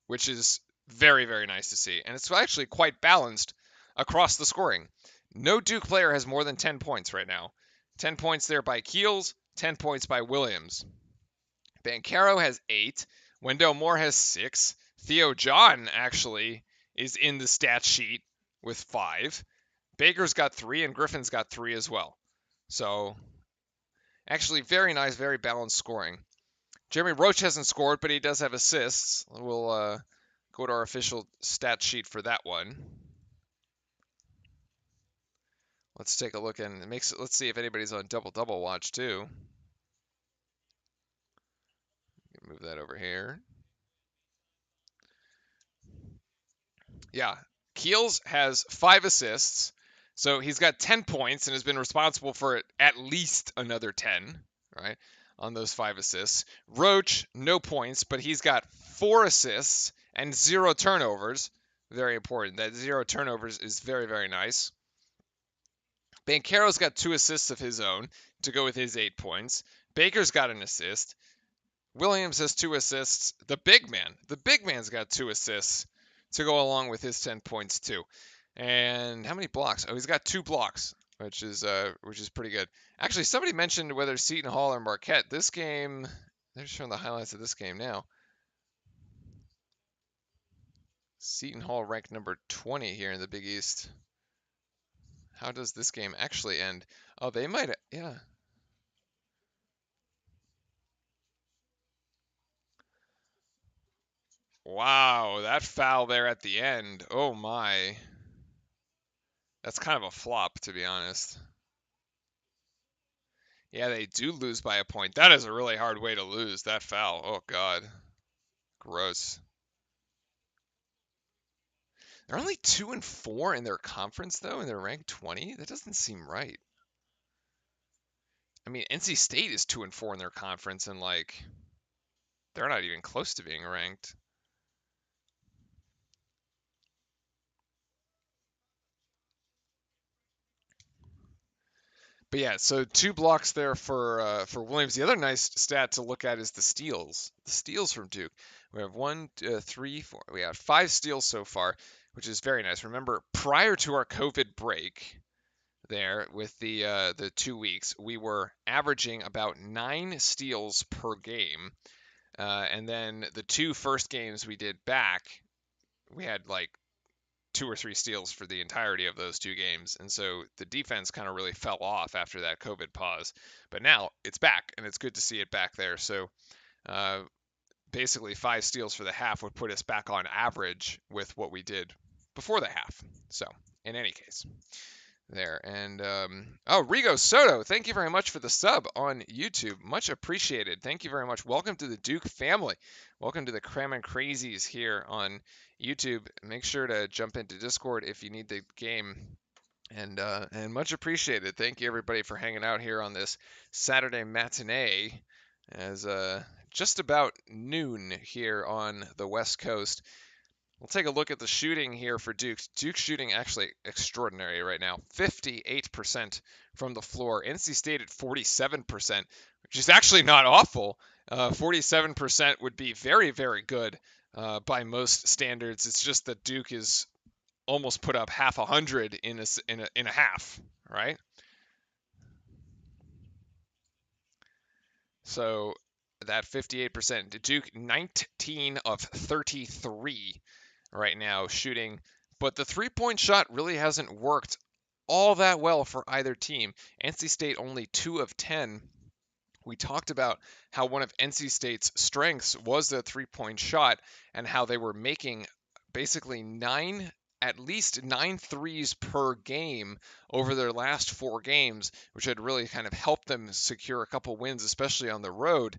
which is very, very nice to see. And it's actually quite balanced across the scoring. No Duke player has more than 10 points right now. 10 points there by Keels, 10 points by Williams. Banchero has 8. Wendell Moore has 6. Theo John actually is in the stat sheet with 5. Baker's got 3, and Griffin's got 3 as well. So, actually, very nice, very balanced scoring. Jeremy Roach hasn't scored, but he does have assists. We'll go to our official stat sheet for that one. Let's take a look, and let's see if anybody's on double watch too. Move that over here. Yeah, Keels has 5 assists, so he's got 10 points and has been responsible for at least another 10, right, on those 5 assists. Roach, no points, but he's got 4 assists and 0 turnovers. Very important. That 0 turnovers is very, very nice. Banchero's got 2 assists of his own to go with his 8 points. Baker's got an assist. Williams has 2 assists. The big man's got 2 assists to go along with his 10 points too. And how many blocks? Oh, he's got 2 blocks, which is pretty good. Actually, somebody mentioned whether Seton Hall or Marquette. This game, they're showing the highlights of this game now. Seton Hall ranked number 20 here in the Big East. How does this game actually end? Oh, they might, yeah. Wow, that foul there at the end. Oh my. That's kind of a flop, to be honest. Yeah, they do lose by a point. That is a really hard way to lose, that foul. Oh, God. Gross. They're only 2-4 in their conference, though, and they're ranked 20? That doesn't seem right. I mean, NC State is 2-4 in their conference, and, like, they're not even close to being ranked. But yeah, so 2 blocks there for Williams. The other nice stat to look at is the steals. The steals from Duke. We have 1, 3, 4. We have 5 steals so far, which is very nice. Remember, prior to our COVID break, there with the 2 weeks, we were averaging about 9 steals per game, and then the 2 first games we did back, we had like 2 or 3 steals for the entirety of those 2 games. And so the defense kind of really fell off after that COVID pause. But now it's back, and it's good to see it back there. So uh, basically, 5 steals for the half would put us back on average with what we did before the half. So, in any case, there. And oh, Rigo Soto, thank you very much for the sub on YouTube. Much appreciated. Thank you very much. Welcome to the Duke family. Welcome to the Cramming Crazies here on YouTube. Make sure to jump into Discord if you need the game. And much appreciated. Thank you everybody for hanging out here on this Saturday matinee as just about noon here on the West Coast. We'll take a look at the shooting here for Duke. Duke's shooting actually extraordinary right now. 58% from the floor. NC State at 47%, which is actually not awful. 47% would be very, very good by most standards. It's just that Duke is almost put up half 100 in a half, right? So that 58%. Duke 19 of 33 right now shooting, but the 3-point shot really hasn't worked all that well for either team. NC State only 2 of 10. We talked about how one of NC State's strengths was the 3-point shot and how they were making basically at least 9 threes per game over their last 4 games, which had really kind of helped them secure a couple wins, especially on the road.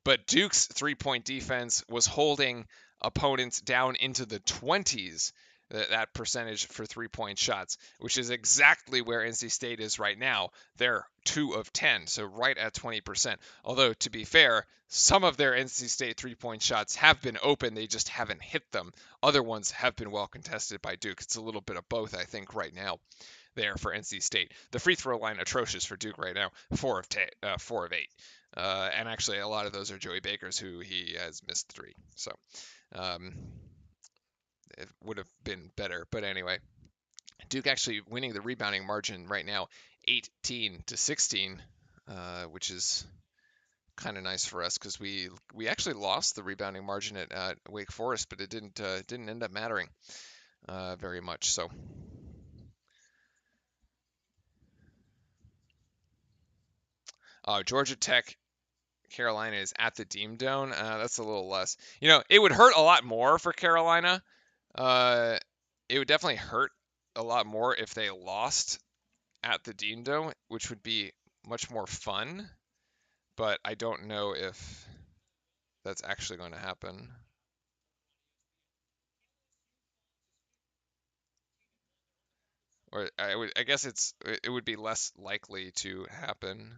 But Duke's 3-point defense was holding opponents down into the 20s, that percentage for 3-point shots, which is exactly where NC State is right now. They're 2 of 10, so right at 20%. Although, to be fair, some of their NC State 3-point shots have been open, they just haven't hit them. Other ones have been well contested by Duke. It's a little bit of both, I think, right now there for NC State. The free throw line atrocious for Duke right now, 4 of 8. And actually, a lot of those are Joey Baker's, who he has missed 3. So it would have been better. But anyway, Duke actually winning the rebounding margin right now, 18-16, which is kind of nice for us because we actually lost the rebounding margin at Wake Forest, but it didn't end up mattering very much. So. Georgia Tech, Carolina is at the Dean Dome. That's a little less. It would hurt a lot more for Carolina. It would definitely hurt a lot more if they lost at the Dean Dome, which would be much more fun. But I don't know if that's actually going to happen. Or I guess it would be less likely to happen.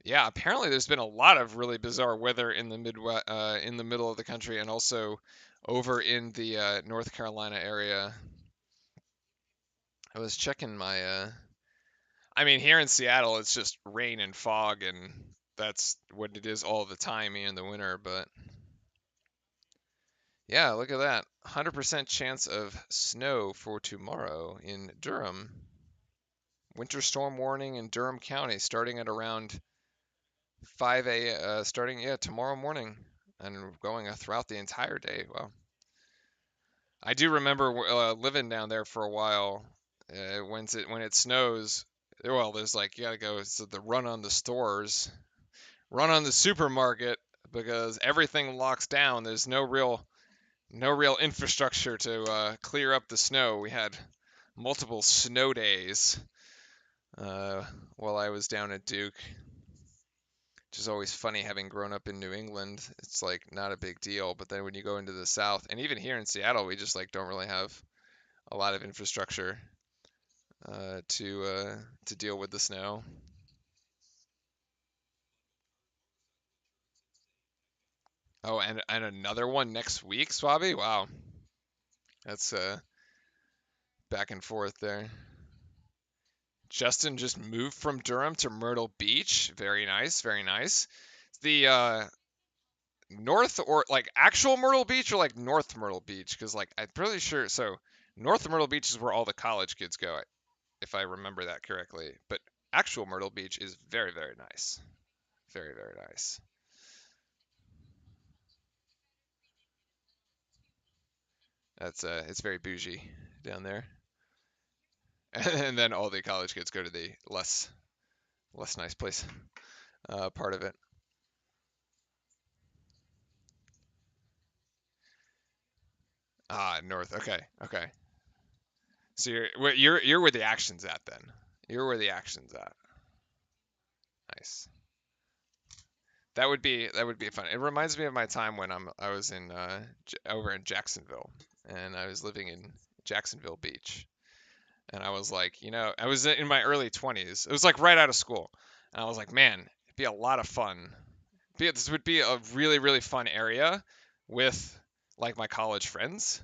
Yeah, apparently there's been a lot of really bizarre weather in the in the middle of the country, and also over in the North Carolina area. I was checking my. I mean, here in Seattle, it's just rain and fog, and that's what it is all the time in the winter. But yeah, look at that, 100% chance of snow for tomorrow in Durham. Winter storm warning in Durham County starting at around 5 a. Starting tomorrow morning and going throughout the entire day. Wow. I do remember living down there for a while. When it snows, well, there's you gotta go. So the run on the stores, run on the supermarket because everything locks down. There's no real No real infrastructure to clear up the snow. We had multiple snow days uh, while I was down at Duke, which is always funny having grown up in New England. It's like not a big deal, but then when you go into the South, and even here in Seattle, we just like don't really have a lot of infrastructure to deal with the snow. Oh, and another one next week, Swabby. Wow, that's back and forth there. Justin just moved from Durham to Myrtle Beach. Very nice, very nice. The North or like actual Myrtle Beach or like North Myrtle Beach? Because like I'm pretty sure. So North Myrtle Beach is where all the college kids go, if I remember that correctly. But actual Myrtle Beach is very, very nice. Very, very nice. That's it's very bougie down there. And then all the college kids go to the less nice place part of it. Ah, North. Okay, okay. So you're where the action's at then. You're where the action's at. Nice. That would be fun. It reminds me of my time when I was in over in Jacksonville, and I was living in Jacksonville Beach, and I was like, I was in my early 20s. It was like right out of school, and I was like, man, it'd be a lot of fun. This would be a really really fun area with like my college friends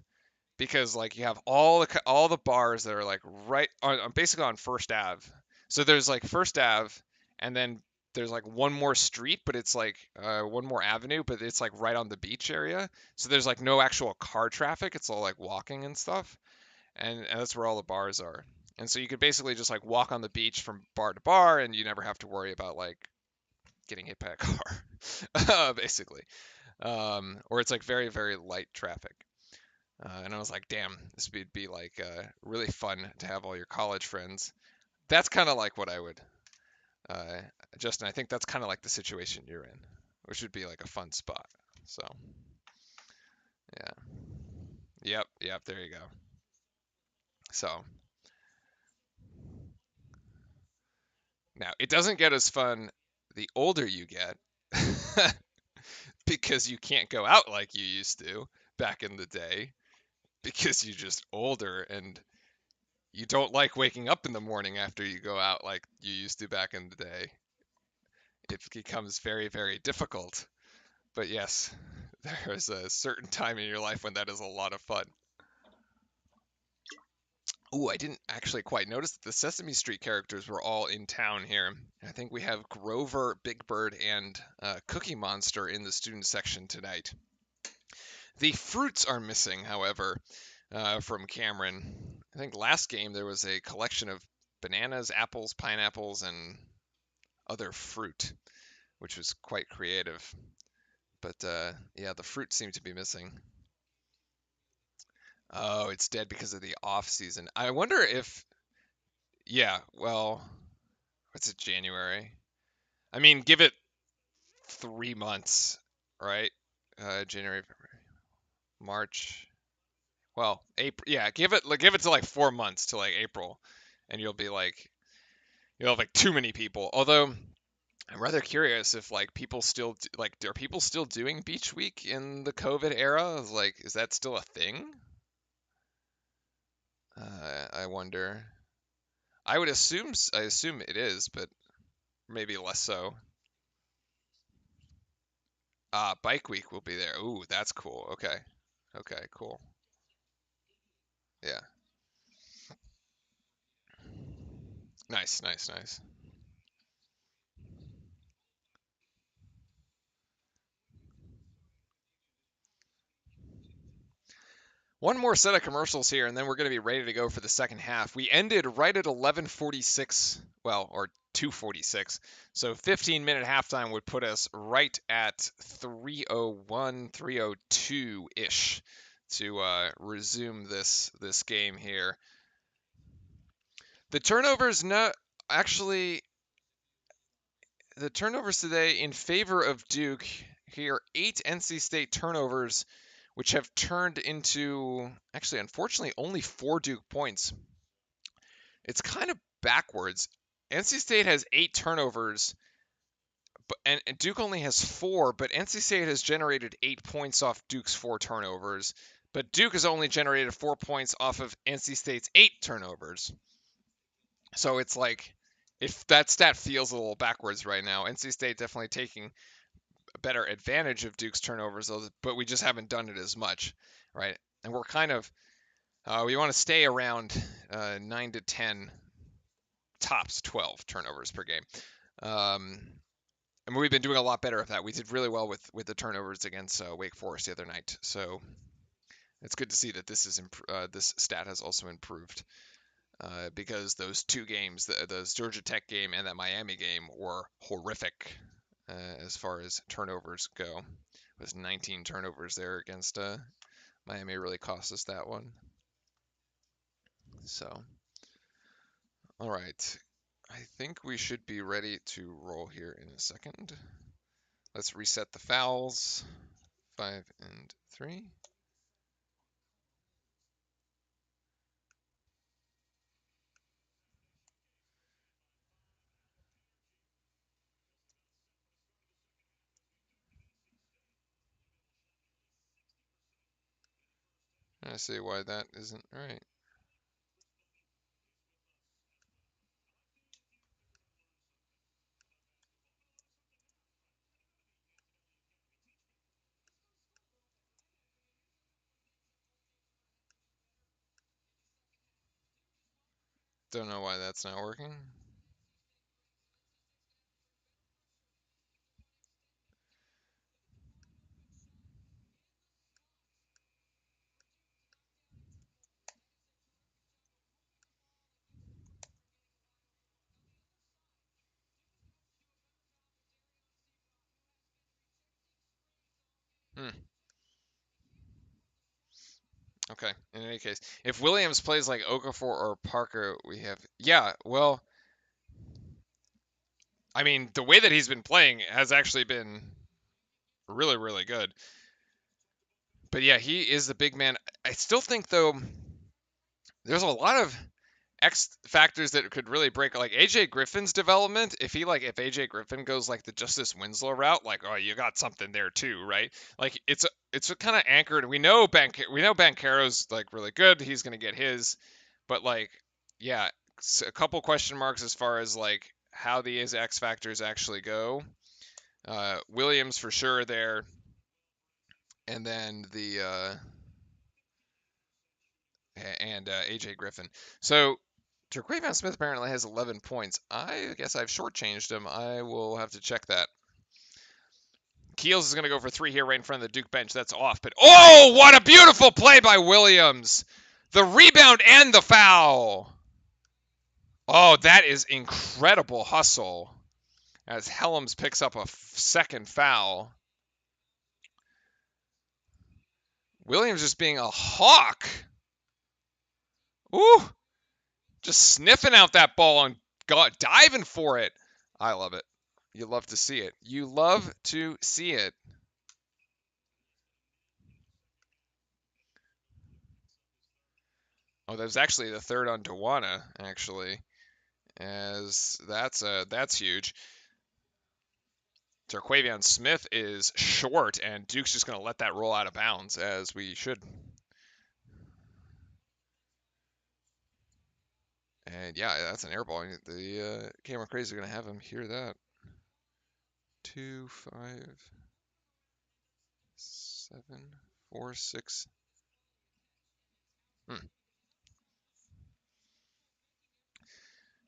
because like you have all the bars that are like right on basically on First Ave. So there's like First Ave, and then there's like one more street, but it's like one more avenue, but it's like right on the beach area. So there's like no actual car traffic. It's all like walking and stuff, and that's where all the bars are. And so you could basically just like walk on the beach from bar to bar, and you never have to worry about like getting hit by a car, basically. Or it's like very very light traffic. And I was like, damn, this would be like really fun to have all your college friends. That's kind of like what I would, uh, Justin. I think that's kind of like the situation you're in, which would be like a fun spot. So, yeah, yep, yep. There you go. So now it doesn't get as fun the older you get because you can't go out like you used to back in the day because you're just older and you don't like waking up in the morning after you go out like you used to back in the day. It becomes very, very difficult. But yes, there is a certain time in your life when that is a lot of fun. Ooh, I didn't actually quite notice that the Sesame Street characters were all in town here. I think we have Grover, Big Bird, and Cookie Monster in the student section tonight. The fruits are missing, however, from Cameron. I think last game there was a collection of bananas, apples, pineapples, and other fruit, which was quite creative. But yeah, the fruit seemed to be missing. Oh, it's dead because of the off season. I wonder if, yeah, well, what's it, January? I mean, give it 3 months, right? January, February, March. Well, April. Yeah, give it to like 4 months to like April, and you'll have like too many people. Although I'm rather curious if like people still like are people still doing Beach Week in the COVID era? Like, is that still a thing? I wonder. I assume it is, but maybe less so. Bike Week will be there. Ooh, that's cool. Okay. Okay, cool. Yeah. Nice, nice, nice. One more set of commercials here, and then we're going to be ready to go for the second half. We ended right at 11:46, well, or 2:46. So 15-minute halftime would put us right at 3:01, 3:02-ish to resume this game here. The turnovers, no, actually, the turnovers today in favor of Duke here, 8 NC State turnovers which have turned into, actually, unfortunately, only 4 Duke points. It's kind of backwards. NC State has 8 turnovers, and Duke only has 4, but NC State has generated 8 points off Duke's 4 turnovers. But Duke has only generated 4 points off of NC State's 8 turnovers. So it's like, if that stat feels a little backwards right now. NC State definitely taking better advantage of Duke's turnovers, but we just haven't done it as much, right? And we're kind of, we want to stay around 9 to 10, tops 12 turnovers per game. And we've been doing a lot better at that. We did really well with the turnovers against Wake Forest the other night. So it's good to see that this stat has also improved, because those 2 games, those Georgia Tech game and that Miami game, were horrific as far as turnovers go. It was 19 turnovers there against Miami. Really cost us that one. So, all right. I think we should be ready to roll here in a second. Let's reset the fouls. 5 and 3. I see why that isn't right. Don't know why that's not working. Hmm. Okay. In any case, if Williams plays like Okafor or Parker, we have, yeah. Well, I mean, the way that he's been playing has actually been really, really good. But yeah, he is the big man. I still think though, there's a lot of X factors that could really break, like AJ Griffin's development. If AJ Griffin goes like the Justice Winslow route, like, oh, you got something there too, right? Like it's kind of anchored. We know Banchero's like really good. He's gonna get his, but like, yeah, a couple question marks as far as like how these X factors actually go. Williams for sure there, and then AJ Griffin. So Terquavion Smith apparently has 11 points. I guess I've shortchanged him. I will have to check that. Keels is going to go for 3 here right in front of the Duke bench. That's off. But oh, what a beautiful play by Williams. The rebound and the foul. Oh, that is incredible hustle as Helms picks up a second foul. Williams just being a hawk. Ooh. Just sniffing out that ball and diving for it. I love it. You love to see it. You love to see it. Oh, that was actually the third on Dewana, actually, as that's huge. Terquavion Smith is short, and Duke's just going to let that roll out of bounds, as we should. And yeah, that's an air ball. The camera crazy are going to have him hear that. 2, 5, 7, 4, 6.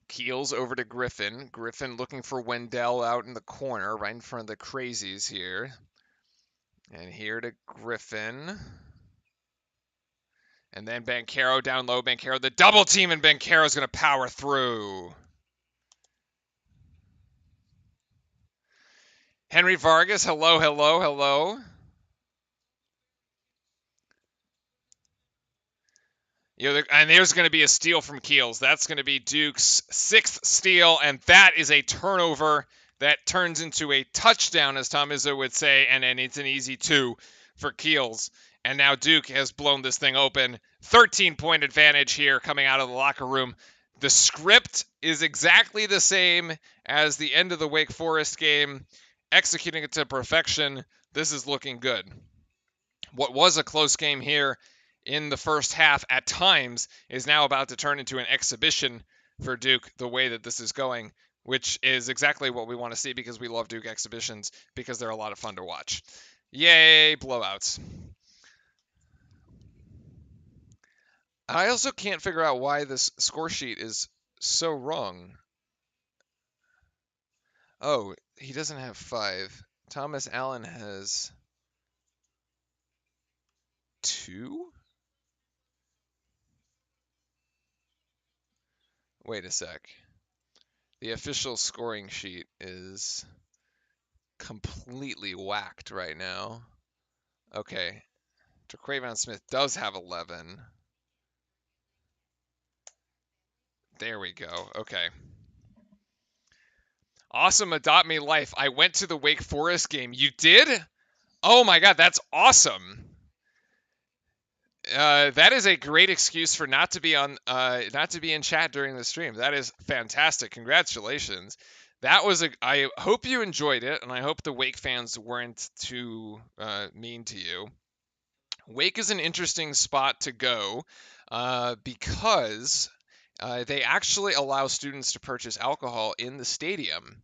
Keels over to Griffin. Griffin looking for Wendell out in the corner, right in front of the crazies here. And here to Griffin. And then Banchero down low. Banchero, the double team, and Banchero's going to power through. Henry Vargas, hello, hello, hello. And there's going to be a steal from Keels. That's going to be Duke's 6th steal, and that is a turnover that turns into a touchdown, as Tom Izzo would say, and then it's an easy 2 for Keels. And now Duke has blown this thing open. 13-point advantage here coming out of the locker room. The script is exactly the same as the end of the Wake Forest game, executing it to perfection. This is looking good. What was a close game here in the first half at times is now about to turn into an exhibition for Duke the way that this is going, which is exactly what we want to see because we love Duke exhibitions because they're a lot of fun to watch. Yay, blowouts. I also can't figure out why this score sheet is so wrong. Oh, he doesn't have 5. Thomas Allen has 2? Wait a sec. The official scoring sheet is completely whacked right now. Okay. Traquavion Smith does have 11. There we go. Okay. Awesome, Adopt Me Life. I went to the Wake Forest game. You did? Oh my God, that's awesome. That is a great excuse for not to be in chat during the stream. That is fantastic. Congratulations. I hope you enjoyed it, and I hope the Wake fans weren't too mean to you. Wake is an interesting spot to go because they actually allow students to purchase alcohol in the stadium,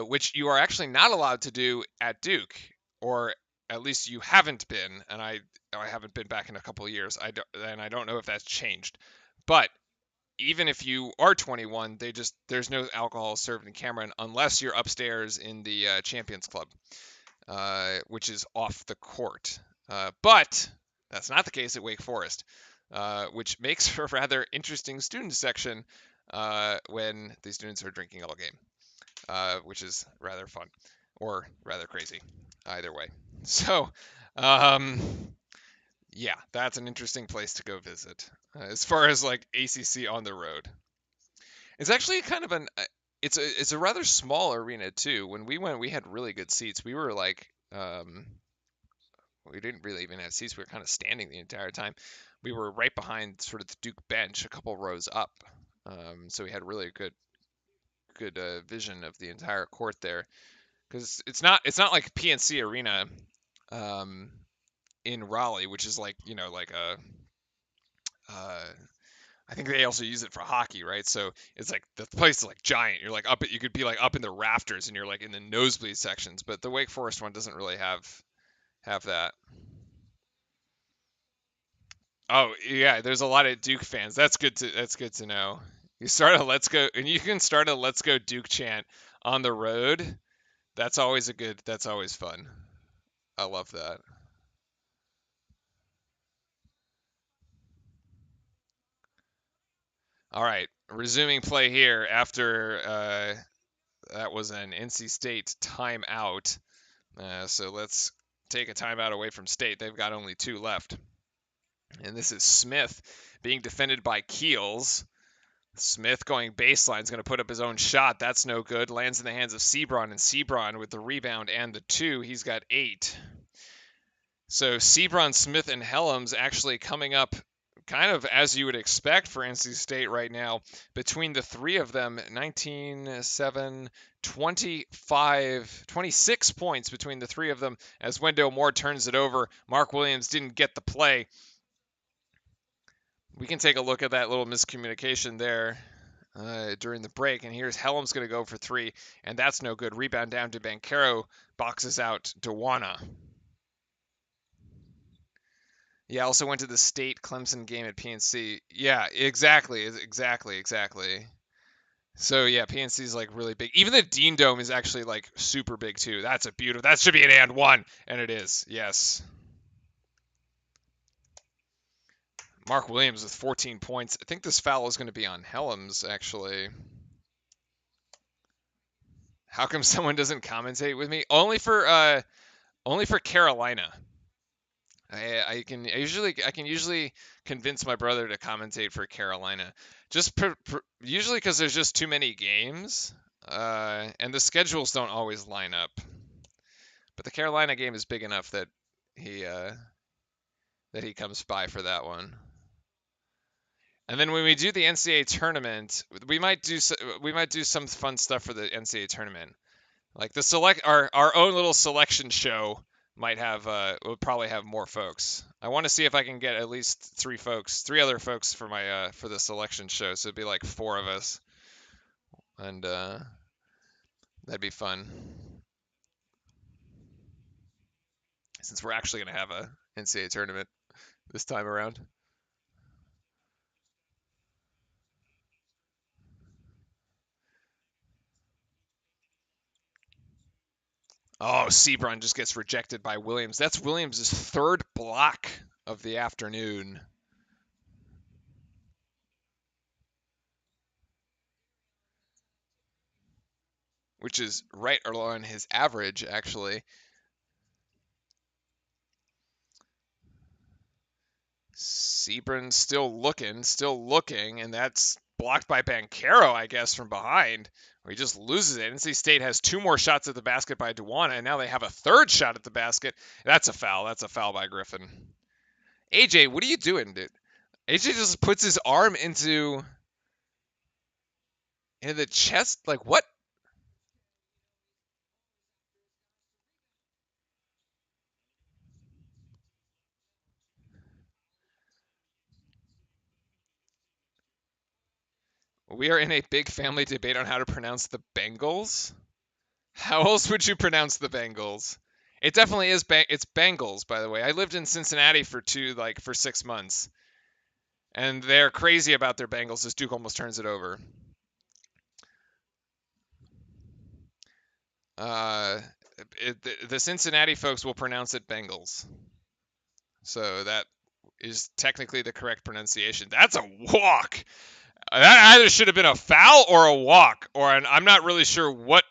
which you are actually not allowed to do at Duke, or at least you haven't been, and I haven't been back in a couple of years. I don't know if that's changed. But even if you are 21, there's no alcohol served in Cameron unless you're upstairs in the Champions Club, which is off the court. But that's not the case at Wake Forest, which makes for a rather interesting student section when the students are drinking all game, which is rather fun or rather crazy, either way. So, yeah, that's an interesting place to go visit. As far as like ACC on the road, it's actually kind of it's a rather small arena too. When we went, we had really good seats. We were like, we didn't really even have seats. We were kind of standing the entire time. We were right behind sort of the Duke bench, a couple rows up. So we had really good vision of the entire court there. Because it's not like PNC Arena in Raleigh, which is like like a I think they also use it for hockey, right? So it's like the place is like giant. You're like you could be like up in the rafters and you're like in the nosebleed sections. But the Wake Forest one doesn't really have that. Oh yeah, there's a lot of Duke fans. That's good to know. You start a let's go and you can start a let's go Duke chant on the road. That's always fun. I love that. All right, resuming play here after that was an NC State timeout. So let's take a timeout away from State. They've got only 2 left. And this is Smith being defended by Keels. Smith going baseline is going to put up his own shot. That's no good. Lands in the hands of Sebron, and Sebron with the rebound and the 2. He's got 8. So Sebron, Smith, and Helms actually coming up kind of as you would expect for NC State right now. Between the 3 of them, 19, 7, 25, 26 points between the 3 of them as Wendell Moore turns it over. Mark Williams didn't get the play. We can take a look at that little miscommunication there during the break. And here's Helms going to go for 3, and that's no good. Rebound down to Bancaro, boxes out Dewana. Yeah, I also went to the State Clemson game at PNC. Yeah, exactly. So yeah, PNC is like really big. Even the Dean Dome is actually like super big too. That's a beautiful. That should be an and one, and it is. Yes. Mark Williams with 14 points. I think this foul is going to be on Helms actually. How come someone doesn't commentate with me? Only for Carolina. I can usually convince my brother to commentate for Carolina, just usually because there's just too many games, and the schedules don't always line up. But the Carolina game is big enough that he that he comes by for that one. And then when we do the NCAA tournament, we might do some fun stuff for the NCAA tournament. Like our own little selection show might have will probably have more folks. I want to see if I can get at least three other folks for my for the selection show. So it'd be like four of us, and that'd be fun. Since we're actually gonna have a NCAA tournament this time around. Oh, Sebron just gets rejected by Williams. That's Williams' third block of the afternoon. Which is right along his average, actually. Sebron still looking, and that's blocked by Banchero, I guess, from behind, where he just loses it. NC State has two more shots at the basket by Duana, and now they have a third shot at the basket. That's a foul. That's a foul by Griffin. AJ, what are you doing, dude? AJ just puts his arm into the chest. Like, what? We are in a big family debate on how to pronounce the Bengals. How else would you pronounce the Bengals? It definitely is. It's Bengals, by the way. I lived in Cincinnati for 6 months, and they're crazy about their Bengals. As Duke almost turns it over. Uh, the Cincinnati folks will pronounce it Bengals, so that is technically the correct pronunciation. That's a walk. That either should have been a foul or a walk, I'm not really sure what.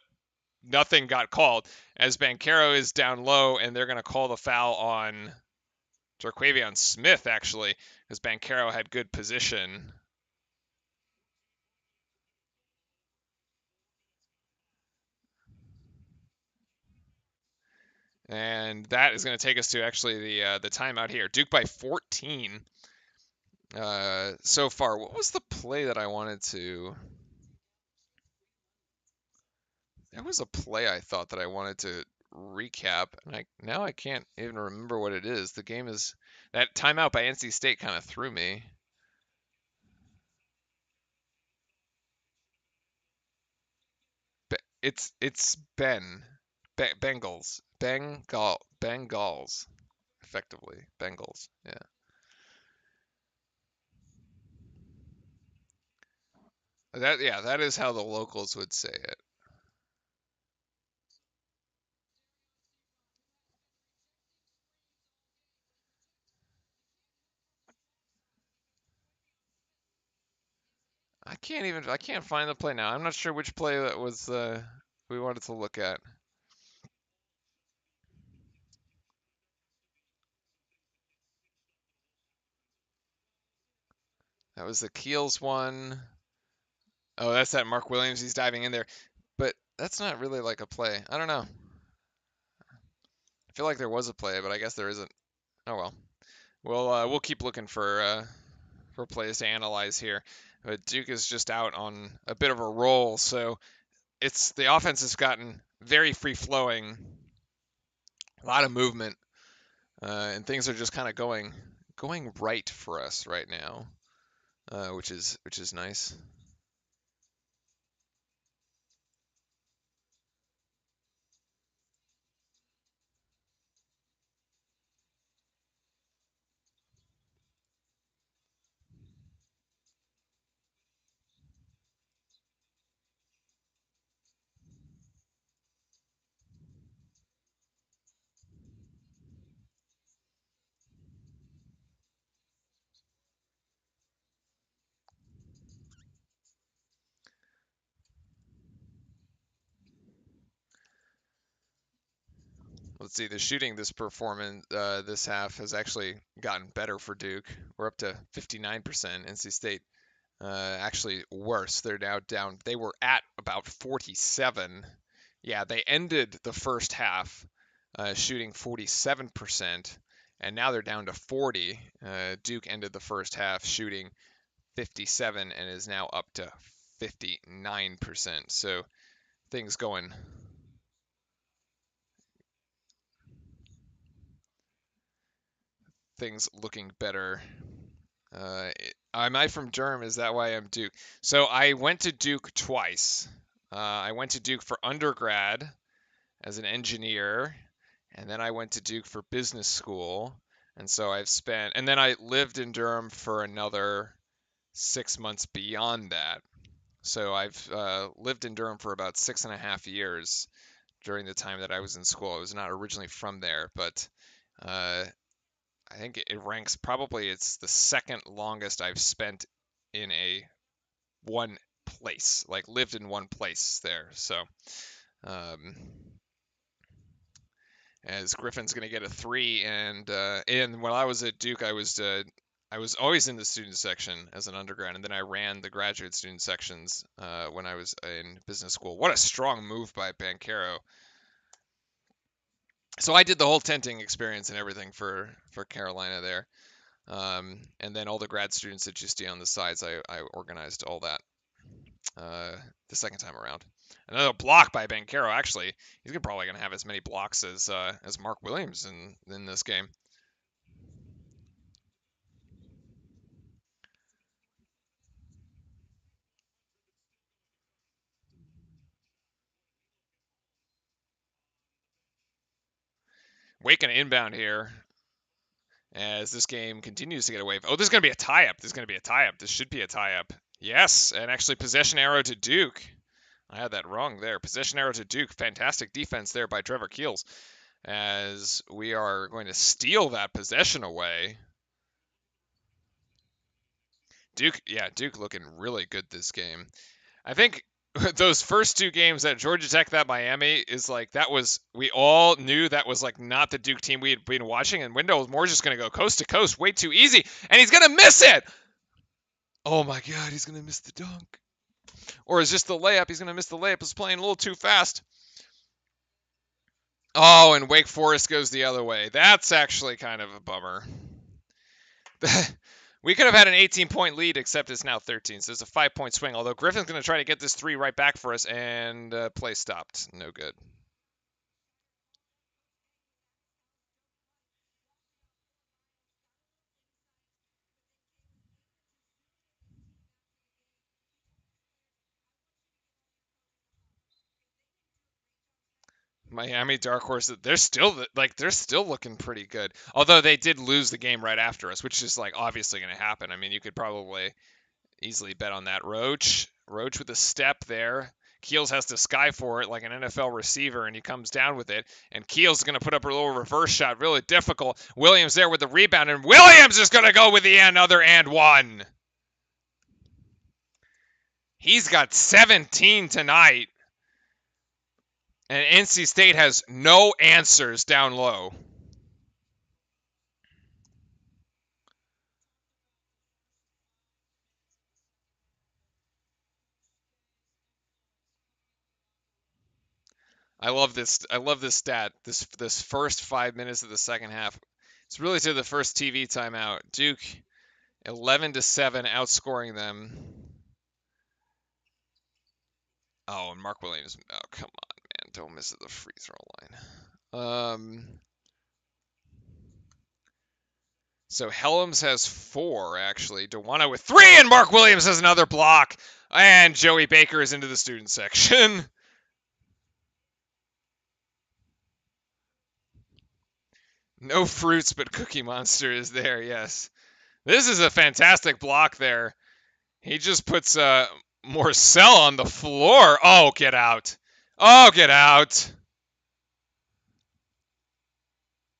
Nothing got called as Banchero is down low, and they're going to call the foul on Jarquavion Smith, actually, because Banchero had good position. And that is going to take us to actually the timeout here. Duke by 14 so far. What was the play that I wanted to? There was a play I thought that I wanted to recap, and now I can't even remember what it is. The game is that timeout by NC State kind of threw me. It's Bengals. Bengals. Effectively. Bengals. Yeah. That is how the locals would say it. I can't find the play now. I'm not sure which play that was we wanted to look at. That was the Keels one. Oh, that's that Mark Williams. He's diving in there. But that's not really like a play. I don't know. I feel like there was a play, but I guess there isn't. Oh well. We'll keep looking for plays to analyze here. But Duke is just out on a bit of a roll, so it's the offense has gotten very free flowing, a lot of movement, and things are just kind of going right for us right now, which is nice. Let's see, the shooting this half has actually gotten better for Duke. We're up to 59%. NC State actually worse. They're now down. They were at about 47. Yeah, they ended the first half shooting 47%, and now they're down to 40. Duke ended the first half shooting 57 and is now up to 59%. So things going. Things looking better. Am I from Durham? Is that why I'm Duke? So I went to Duke twice. I went to Duke for undergrad as an engineer, and then I went to Duke for business school. And so and then I lived in Durham for another 6 months beyond that. So I've lived in Durham for about 6.5 years during the time that I was in school. I was not originally from there, but uh, I think it ranks probably it's the second longest I've spent in a one place, like lived in one place there. So, um, as Griffin's going to get a 3, and when I was at Duke, I was always in the student section as an undergrad, and then I ran the graduate student sections when I was in business school. What a strong move by Banchero. So I did the whole tenting experience and everything for Carolina there. And then all the grad students that you see on the sides, I organized all that the second time around. Another block by Banchero. Actually, he's probably going to have as many blocks as Mark Williams in this game. Wake an inbound here as this game continues to get away. Oh, this is going to be a tie-up. This is going to be a tie-up. This should be a tie-up. Yes, and actually possession arrow to Duke. I had that wrong there. Possession arrow to Duke. Fantastic defense there by Trevor Keels, as we are going to steal that possession away. Duke looking really good this game. I think those first two games at Georgia Tech, that Miami is like, we all knew that was like not the Duke team we had been watching, and Wendell Moore's just going to go coast to coast way too easy, and he's going to miss it. Oh my God, he's going to miss the dunk. Or is just the layup? He's going to miss the layup. It's playing a little too fast. Oh, and Wake Forest goes the other way. That's actually kind of a bummer. We could have had an 18-point lead, except it's now 13, so it's a 5-point swing. Although Griffin's going to try to get this 3 right back for us, and play stopped. No good. Miami Dark Horse, they're still looking pretty good. Although they did lose the game right after us, which is like obviously going to happen. I mean, you could probably easily bet on that. Roach with a step there. Keels has to sky for it like an NFL receiver, and he comes down with it. And Keels is going to put up a little reverse shot, really difficult. Williams there with the rebound, and Williams is going to go with the another and one. He's got 17 tonight. And NC State has no answers down low. I love this. I love this stat. This first 5 minutes of the second half. It's really to the first TV timeout. Duke 11-7, outscoring them. Oh, and Mark Williams. Oh, come on, man! Don't miss at the free throw line. So Helms has 4 actually. Dewana with 3, and Mark Williams has another block. And Joey Baker is into the student section. No fruits, but Cookie Monster is there, yes. This is a fantastic block there. He just puts Morcell on the floor. Oh, get out. Oh, get out.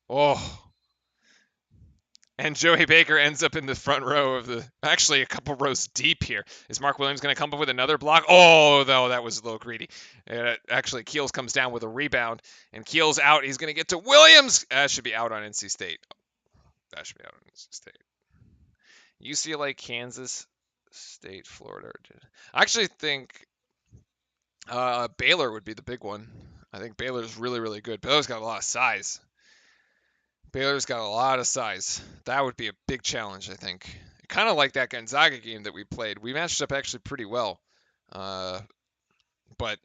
Oh. And Joey Baker ends up in the front row of actually a couple rows deep here. Is Mark Williams going to come up with another block? Oh, no, that was a little greedy. Actually, Keels comes down with a rebound, and Keels out. He's going to get to Williams. That should be out on NC State. That should be out on NC State. UCLA, Kansas State, Florida. I actually think Baylor would be the big one. I think Baylor's really, really good. Baylor's got a lot of size. Baylor's got a lot of size. That would be a big challenge, I think. Kind of like that Gonzaga game that we played. We matched up actually pretty well. Uh, but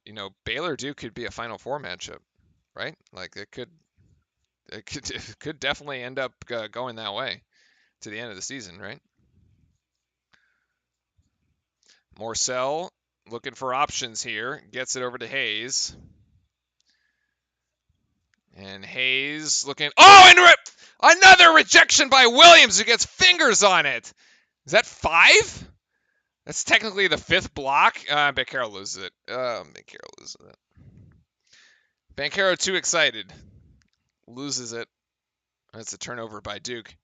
Baylor Duke could be a Final Four matchup, right? Like it could definitely end up going that way to the end of the season, right? Morcell looking for options here, gets it over to Hayes. And Hayes looking. Oh, and another rejection by Williams, who gets fingers on it. Is that 5? That's technically the 5th block. Banchero loses it. Banchero loses it. Banchero too excited. Loses it. That's a turnover by Duke.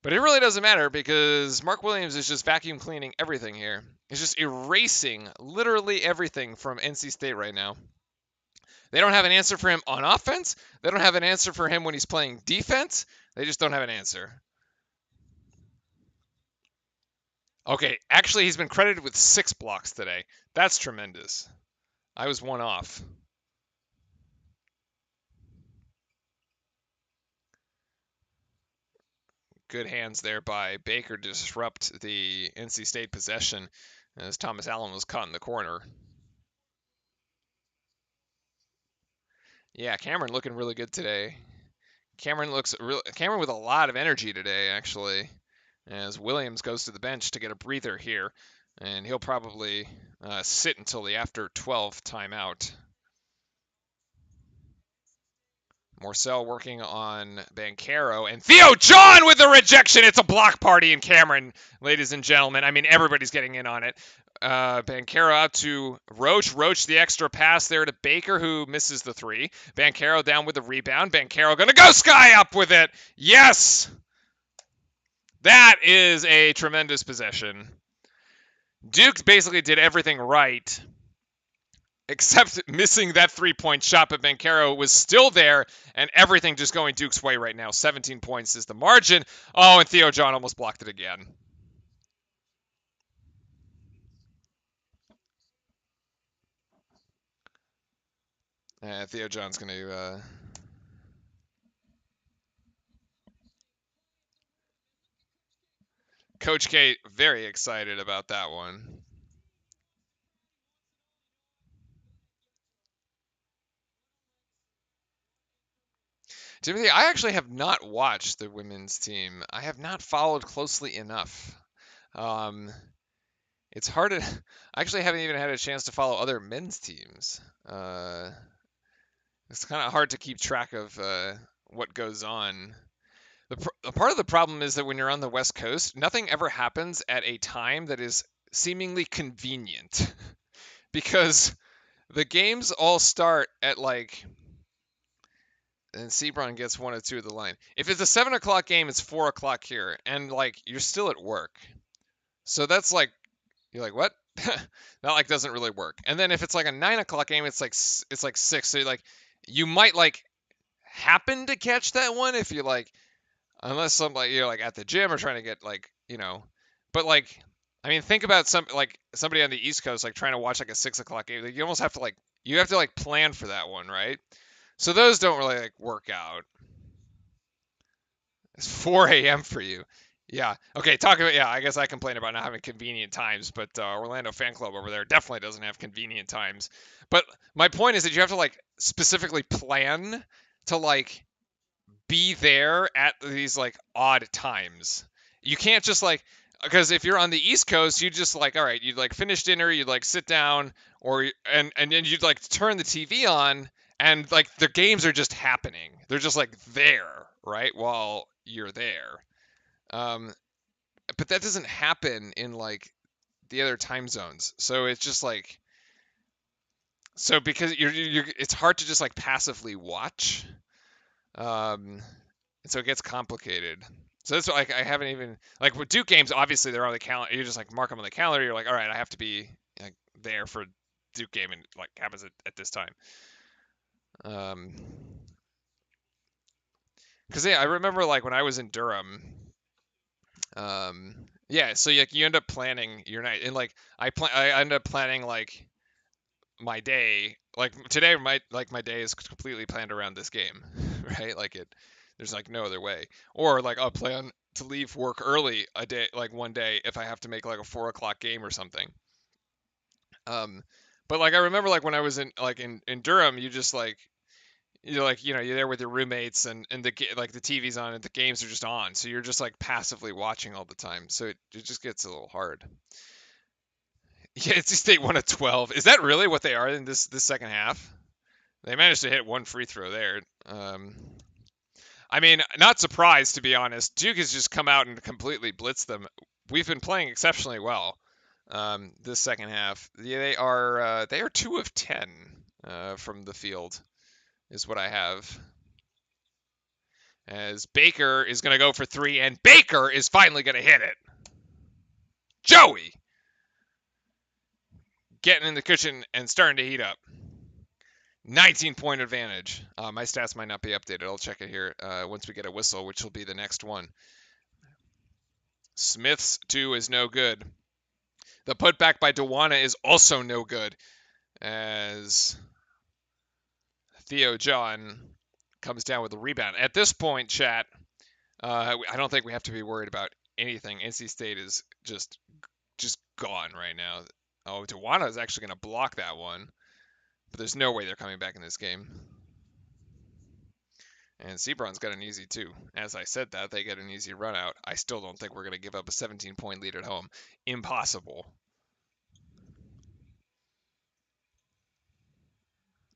But it really doesn't matter because Mark Williams is just vacuum cleaning everything here. He's just erasing literally everything from NC State right now. They don't have an answer for him on offense. They don't have an answer for him when he's playing defense. They just don't have an answer. Okay, actually, he's been credited with 6 blocks today. That's tremendous. I was 1 off. Good hands there by Baker to disrupt the NC State possession as Thomas Allen was caught in the corner. Yeah, Cameron looking really good today. Cameron with a lot of energy today, actually, as Williams goes to the bench to get a breather here, and he'll probably sit until the after 12 timeout. Morcell working on Banchero, and Theo John with the rejection. It's a block party in Cameron, ladies and gentlemen. I mean, everybody's getting in on it. Banchero out to Roach. Roach the extra pass there to Baker, who misses the 3. Banchero down with the rebound. Banchero going to go sky up with it. Yes! That is a tremendous possession. Duke basically did everything right, except missing that 3-point shot, but Banchero was still there, and everything just going Duke's way right now. 17 points is the margin. Oh, and Theo John almost blocked it again. Theo John's going to... Coach K, very excited about that one. Timothy, I actually have not watched the women's team. I have not followed closely enough. It's hard to. I actually haven't even had a chance to follow other men's teams. It's kind of hard to keep track of what goes on. A part of the problem is that when you're on the West Coast, nothing ever happens at a time that is seemingly convenient, because the games all start at like. And Sebron gets 1 or 2 of the line. If it's a 7 o'clock game, it's 4 o'clock here, and like you're still at work. So that's like, you're like, what? That like doesn't really work. And then if it's like a 9 o'clock game, it's like 6. So you might like happen to catch that one if you like, unless you're like at the gym or trying to get like, but like, I mean, think about somebody on the East Coast like trying to watch like a 6 o'clock game. Like, you almost have to like plan for that one, right? So those don't really like work out. It's 4 a.m. for you. Yeah. Okay. I guess I complain about not having convenient times, but Orlando Fan Club over there definitely doesn't have convenient times. But my point is that you have to like specifically plan to like be there at these like odd times. You can't just like, because if you're on the East Coast, you just like, all right, you'd like finish dinner, you'd like sit down, and then you'd like turn the TV on, and like the games are just happening. They're just like there, right, while you're there. But that doesn't happen in like the other time zones. So it's just like, so because it's hard to just like passively watch. And so it gets complicated. So that's like I haven't even like with Duke games. Obviously, they're on the calendar. You just like mark them on the calendar. You're like, all right, I have to be like there for Duke game, and like happens at this time. Because yeah, I remember like when I was in Durham. Yeah, so like you end up planning your night, and like I end up planning like my day. Like today, my day is completely planned around this game, right? Like There's like no other way. Or like I'll plan to leave work early a day, like one day, if I have to make like a 4 o'clock game or something. Um, but like I remember like when I was in Durham, you just like you're like you're there with your roommates and like the TV's on and the games are just on, so you're just like passively watching all the time. So it just gets a little hard. Yeah, NC State won at 12. Is that really what they are in this second half? They managed to hit one free throw there. I mean, not surprised to be honest. Duke has just come out and completely blitzed them. We've been playing exceptionally well this second half. Yeah, they are 2 of 10 from the field, is what I have. As Baker is going to go for three, and Baker is finally going to hit it. Joey getting in the cushion and starting to heat up. 19-point advantage. My stats might not be updated. I'll check it here once we get a whistle, which will be the next one. Smith's 2 is no good. The putback by Dewana is also no good, as Theo John comes down with a rebound. At this point, chat, I don't think we have to be worried about anything. NC State is just gone right now. Oh, Dewana is actually going to block that one, but there's no way they're coming back in this game. And Sebron's got an easy too. As I said that, they get an easy run out. I still don't think we're going to give up a 17-point lead at home. Impossible.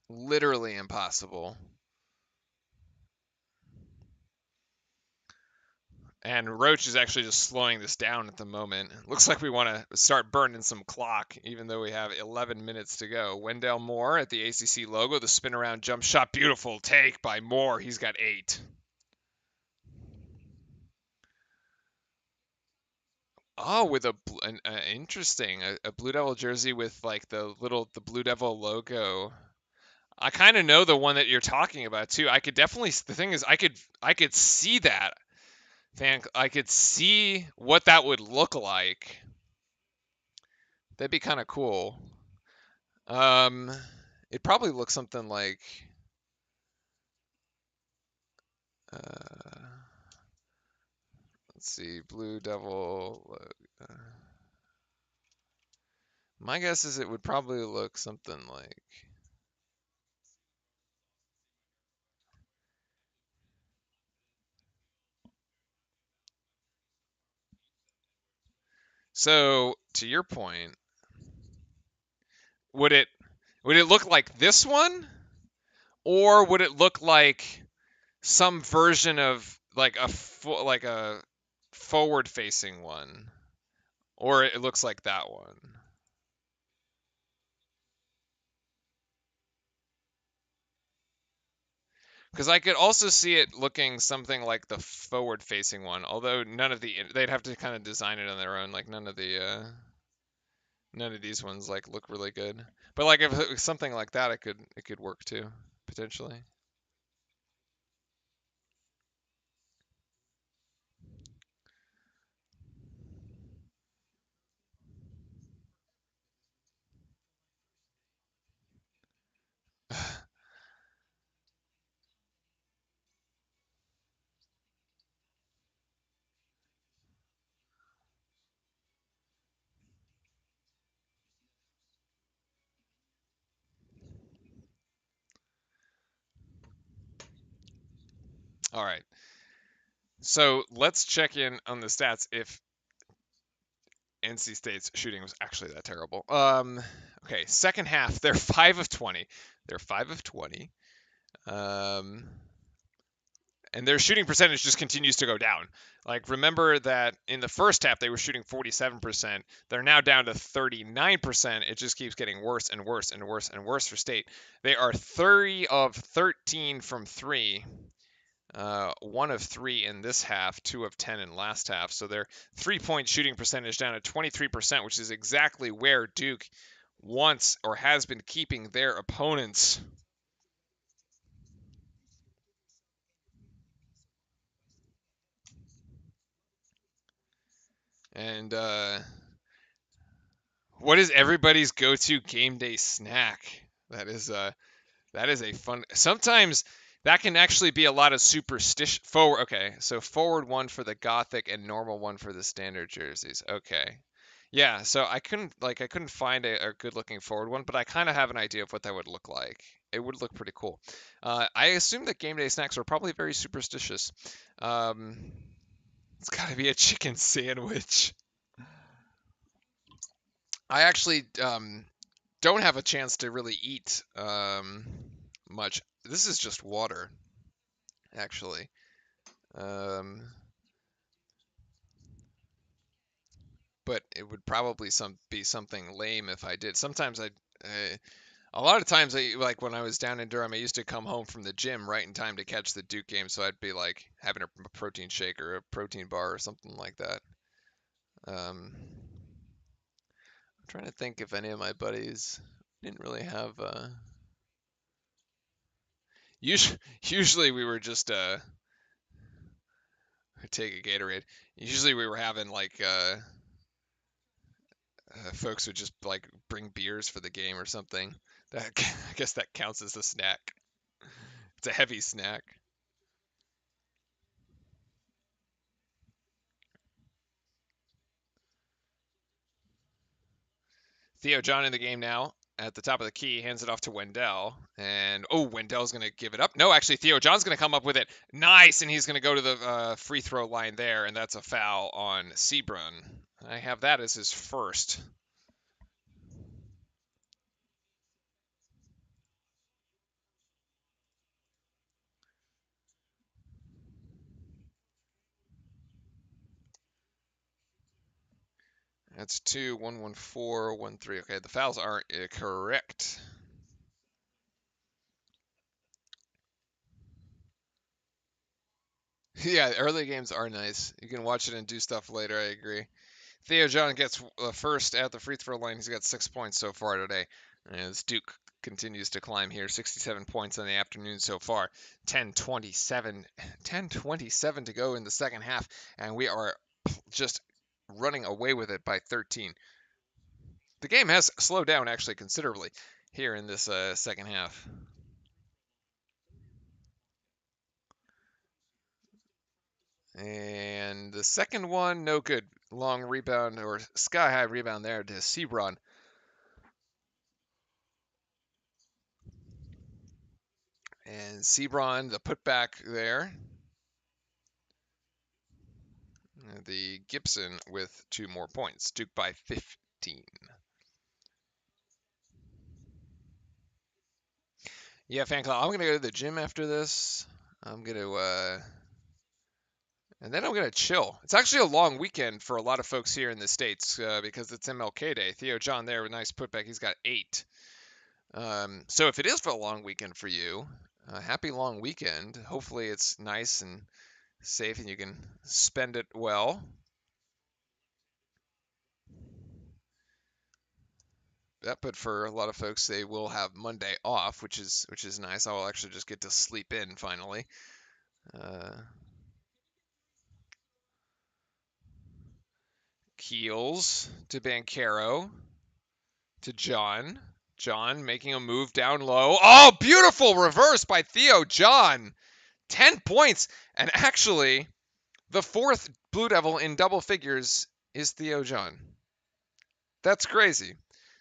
Literally impossible. And Roach is actually just slowing this down at the moment. Looks like we want to start burning some clock, even though we have 11 minutes to go. Wendell Moore at the ACC logo. The spin around jump shot. Beautiful take by Moore. He's got 8. Oh, with interesting a Blue Devil jersey with like the Blue Devil logo. I kind of know the one that you're talking about too. I could definitely. The thing is, I could see that. I could see what that would look like. That'd be kind of cool. It probably looks something like. Let's see, Blue Devil. My guess is it would probably look something like. So, to your point, would it look like this one, or would it look like some version of like a forward-facing one, or it looks like that one? Because I could also see it looking something like the forward-facing one, although they'd have to kind of design it on their own. Like none of these ones like look really good. But like if it was something like that, it could work too, potentially. All right. So let's check in on the stats if NC State's shooting was actually that terrible. Okay, second half, they're 5 of 20. They're 5 of 20. And their shooting percentage just continues to go down. Like, remember that in the first half, they were shooting 47%. They're now down to 39%. It just keeps getting worse and worse and worse and worse for State. They are 30 of 13 from 3. 1 of 3 in this half, 2 of 10 in last half. So their 3-point shooting percentage down to 23%, which is exactly where Duke wants or has been keeping their opponents. And what is everybody's go-to game day snack? That is a fun. Sometimes That can actually be a lot of superstition. Forward, okay, so forward one for the Gothic and normal one for the standard jerseys. Okay, yeah. So I couldn't find a good looking forward one, but I kind of have an idea of what that would look like. It would look pretty cool. I assume that game day snacks are probably very superstitious. Um, it's got to be a chicken sandwich. I actually don't have a chance to really eat much. This is just water, actually. Um, but it would probably be something lame if I did. A lot of times, like when I was down in Durham, I used to come home from the gym right in time to catch the Duke game, so I'd be like having a protein shake or a protein bar or something like that. I'm trying to think if any of my buddies didn't really have. Usually, usually we were just take a Gatorade. Usually we were having like folks would just like bring beers for the game or something. That I guess that counts as a snack. It's a heavy snack. Theo John in the game now. At the top of the key, hands it off to Wendell. And, oh, Wendell's going to give it up. No, actually, Theo John's going to come up with it. Nice. And he's going to go to the free throw line there. And that's a foul on Seabrun. I have that as his first. That's 2, 1, 1, 4, 1, 3. Okay, the fouls are correct. Yeah, early games are nice. You can watch it and do stuff later. I agree. Theo John gets first at the free throw line. He's got 6 points so far today. As Duke continues to climb here, 67 points on the afternoon so far. 10:27 to go in the second half, and we are just running away with it by 13. The game has slowed down actually considerably here in this second half. And the second one, no good. Long rebound or sky high rebound there to Sebron. And Sebron, the putback there. The Gibson with 2 more points. Duke by 15. Yeah, fan club. I'm going to go to the gym after this. I'm going to, and then I'm going to chill. It's actually a long weekend for a lot of folks here in the States because it's MLK Day. Theo John there with a nice putback. He's got 8. So if it is for a long weekend for you, happy long weekend. Hopefully it's nice and safe and you can spend it well. Yeah, but for a lot of folks, they will have Monday off, which is nice. I will actually just get to sleep in finally. Uh, Keels to Bancaro to John. John making a move down low. Oh, beautiful reverse by Theo John. 10 points. And actually, the fourth Blue Devil in double figures is Theo John. That's crazy.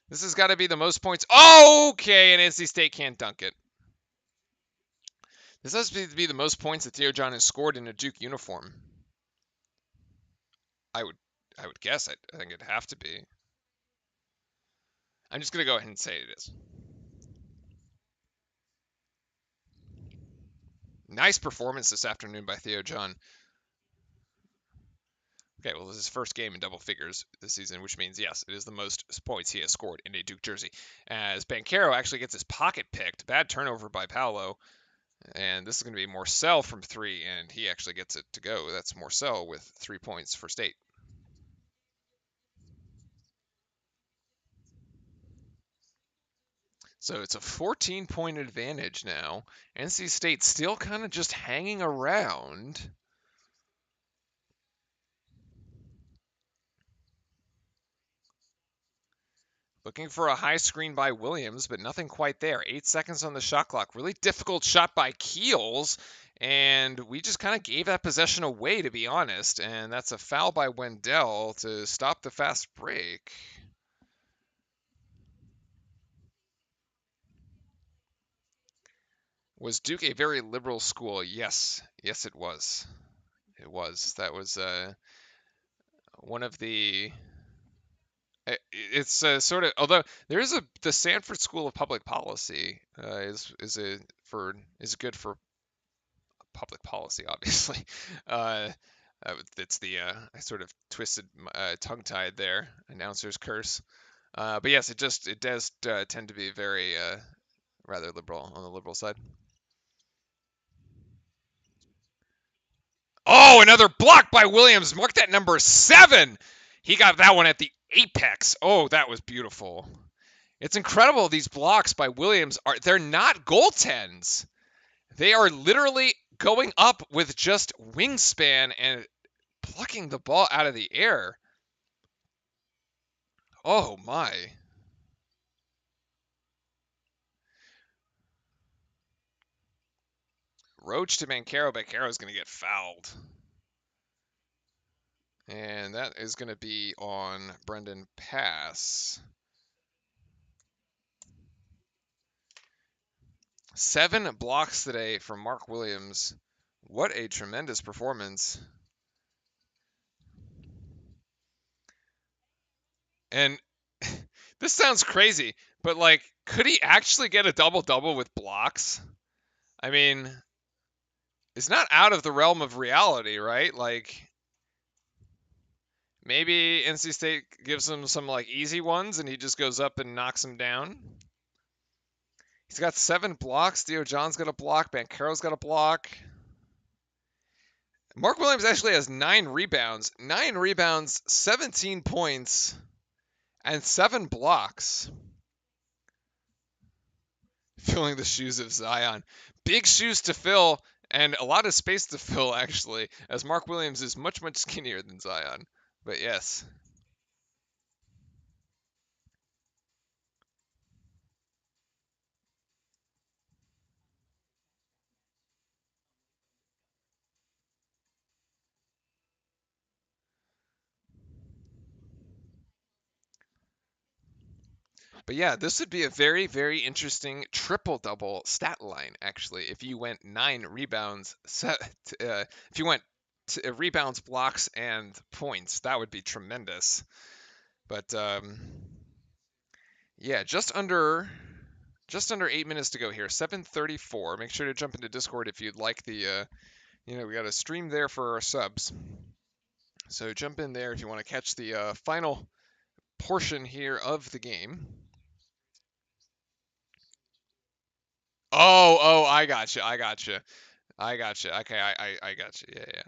This has got to be the most points. Oh, okay, and NC State can't dunk it. This has to be the most points that Theo John has scored in a Duke uniform. I would guess. I think it'd have to be. I'm just gonna go ahead and say it is. Nice performance this afternoon by Theo John. Okay, well, this is his first game in double figures this season, which means, yes, it is the most points he has scored in a Duke jersey. As Bancaro actually gets his pocket picked. Bad turnover by Paolo. And this is going to be Morcell from 3, and he actually gets it to go. That's Morcell with 3 points for State. So it's a 14-point advantage now. NC State still kind of just hanging around. Looking for a high screen by Williams, but nothing quite there. 8 seconds on the shot clock. Really difficult shot by Keels, and we just kind of gave that possession away, to be honest. And that's a foul by Wendell to stop the fast break. Was Duke a very liberal school? Yes. Yes, it was. It was. That was one of the. It's sort of, although there is the Sanford School of Public Policy is good for public policy, obviously. Uh, it's the I sort of twisted tongue tied there, announcer's curse. But yes, it does tend to be very rather liberal on the liberal side. Oh, another block by Williams. Mark that number 7. He got that one at the apex. Oh, that was beautiful. It's incredible these blocks by Williams they're not goaltends. They are literally going up with just wingspan and plucking the ball out of the air. Oh my. Roach to Bancaro. Bancaro's going to get fouled. And that is going to be on Brendan Pass. 7 blocks today from Mark Williams. What a tremendous performance. And this sounds crazy, but like, could he actually get a double-double with blocks? I mean, it's not out of the realm of reality, right? Like, maybe NC State gives him some like easy ones and he just goes up and knocks them down. He's got 7 blocks. Theo John's got a block. Bancaro's got a block. Mark Williams actually has 9 rebounds. 9 rebounds, 17 points, and 7 blocks. Filling the shoes of Zion. Big shoes to fill, and a lot of space to fill, actually, as Mark Williams is much, much skinnier than Zion. But yes. But yeah, this would be a very, very interesting triple-double stat line, actually, if you went 9 rebounds, if you went rebounds, blocks, and points. That would be tremendous. But yeah, just under 8 minutes to go here. 7:34. Make sure to jump into Discord if you'd like the we got a stream there for our subs. So jump in there if you want to catch the final portion here of the game. Oh, I got you. Okay, I got you. Yeah, yeah.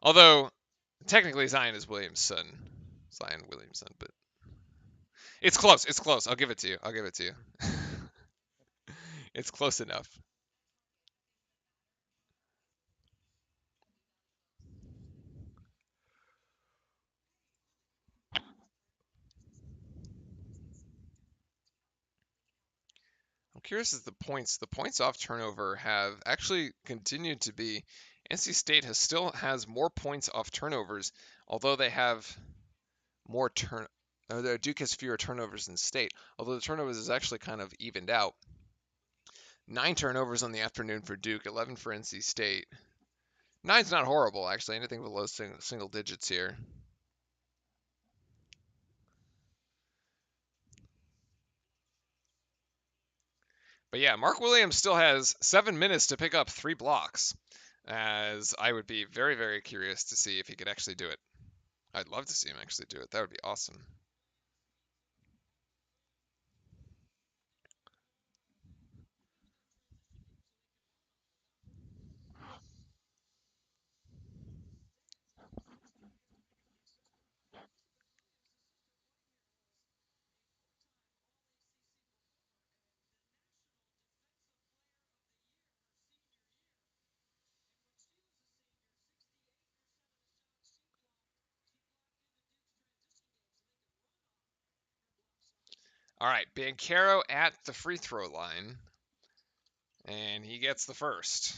Although technically Zion is Williams' son, Zion Williams' son, but it's close. It's close. I'll give it to you. It's close enough. I'm curious as the points off turnover have actually continued to be. NC State still has more points off turnovers, although they have more Duke has fewer turnovers than State, although the turnovers is actually kind of evened out. 9 turnovers on the afternoon for Duke, 11 for NC State. 9's not horrible, actually. Anything below single digits here. But yeah, Mark Williams still has 7 minutes to pick up 3 blocks, as I would be very, very curious to see if he could actually do it. I'd love to see him actually do it. That would be awesome. All right, Banchero at the free throw line, and he gets the first.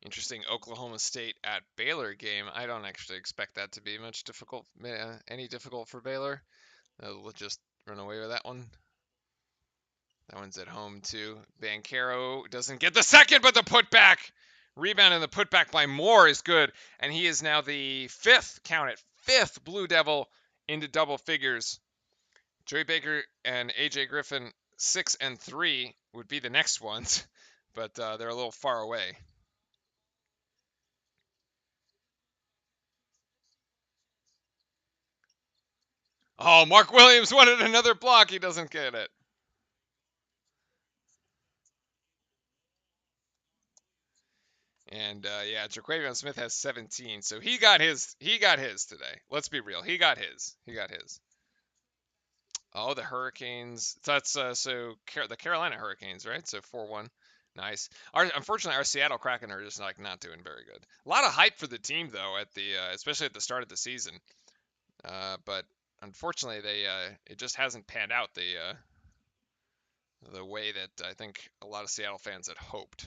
Interesting Oklahoma State at Baylor game. I don't actually expect that to be much difficult, any difficult for Baylor. We'll just run away with that one. That one's at home too. Banchero doesn't get the second, but the putback. Rebound and the putback by Moore is good. And he is now the fifth, count it, fifth Blue Devil into double figures. Joey Baker and AJ Griffin, 6 and 3 would be the next ones, but they're a little far away. Oh, Mark Williams wanted another block. He doesn't get it. And yeah, Jaquavion Smith has 17, so he got his. He got his today. Let's be real. He got his. He got his. Oh, the Hurricanes. That's the Carolina Hurricanes, right? So 4-1. Nice. Unfortunately, our Seattle Kraken are just like not doing very good. A lot of hype for the team though, at the especially at the start of the season. But unfortunately, it just hasn't panned out the way that I think a lot of Seattle fans had hoped.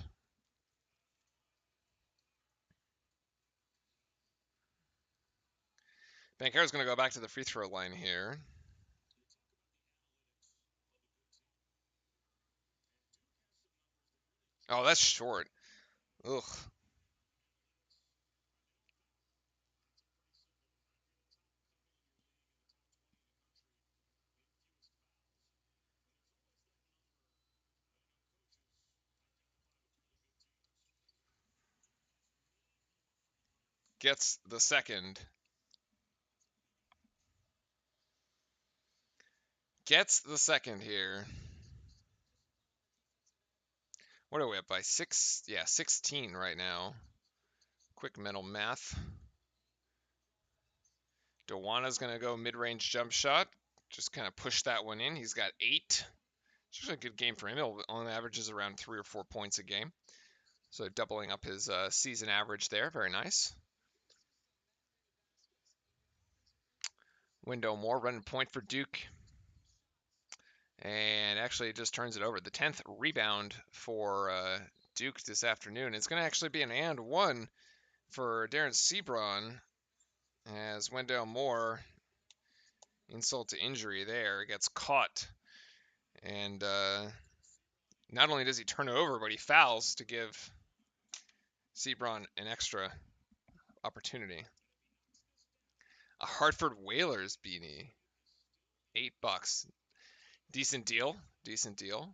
Banchero's going to go back to the free throw line here. Oh, that's short. Ugh. Gets the second. Gets the second here. What are we up by? 6? Yeah, 16 right now. Quick mental math. Dewana's going to go mid-range jump shot. Just kind of push that one in. He's got 8. It's just a good game for him. He'll only averages around 3 or 4 points a game. So doubling up his season average there. Very nice. Wendell Moore running point for Duke. And actually just turns it over. The 10th rebound for Duke this afternoon. It's going to actually be an and one for Darren Sebron as Wendell Moore, insult to injury there, gets caught. And not only does he turn it over, but he fouls to give Sebron an extra opportunity. A Hartford Whalers beanie. $8. Decent deal. Decent deal.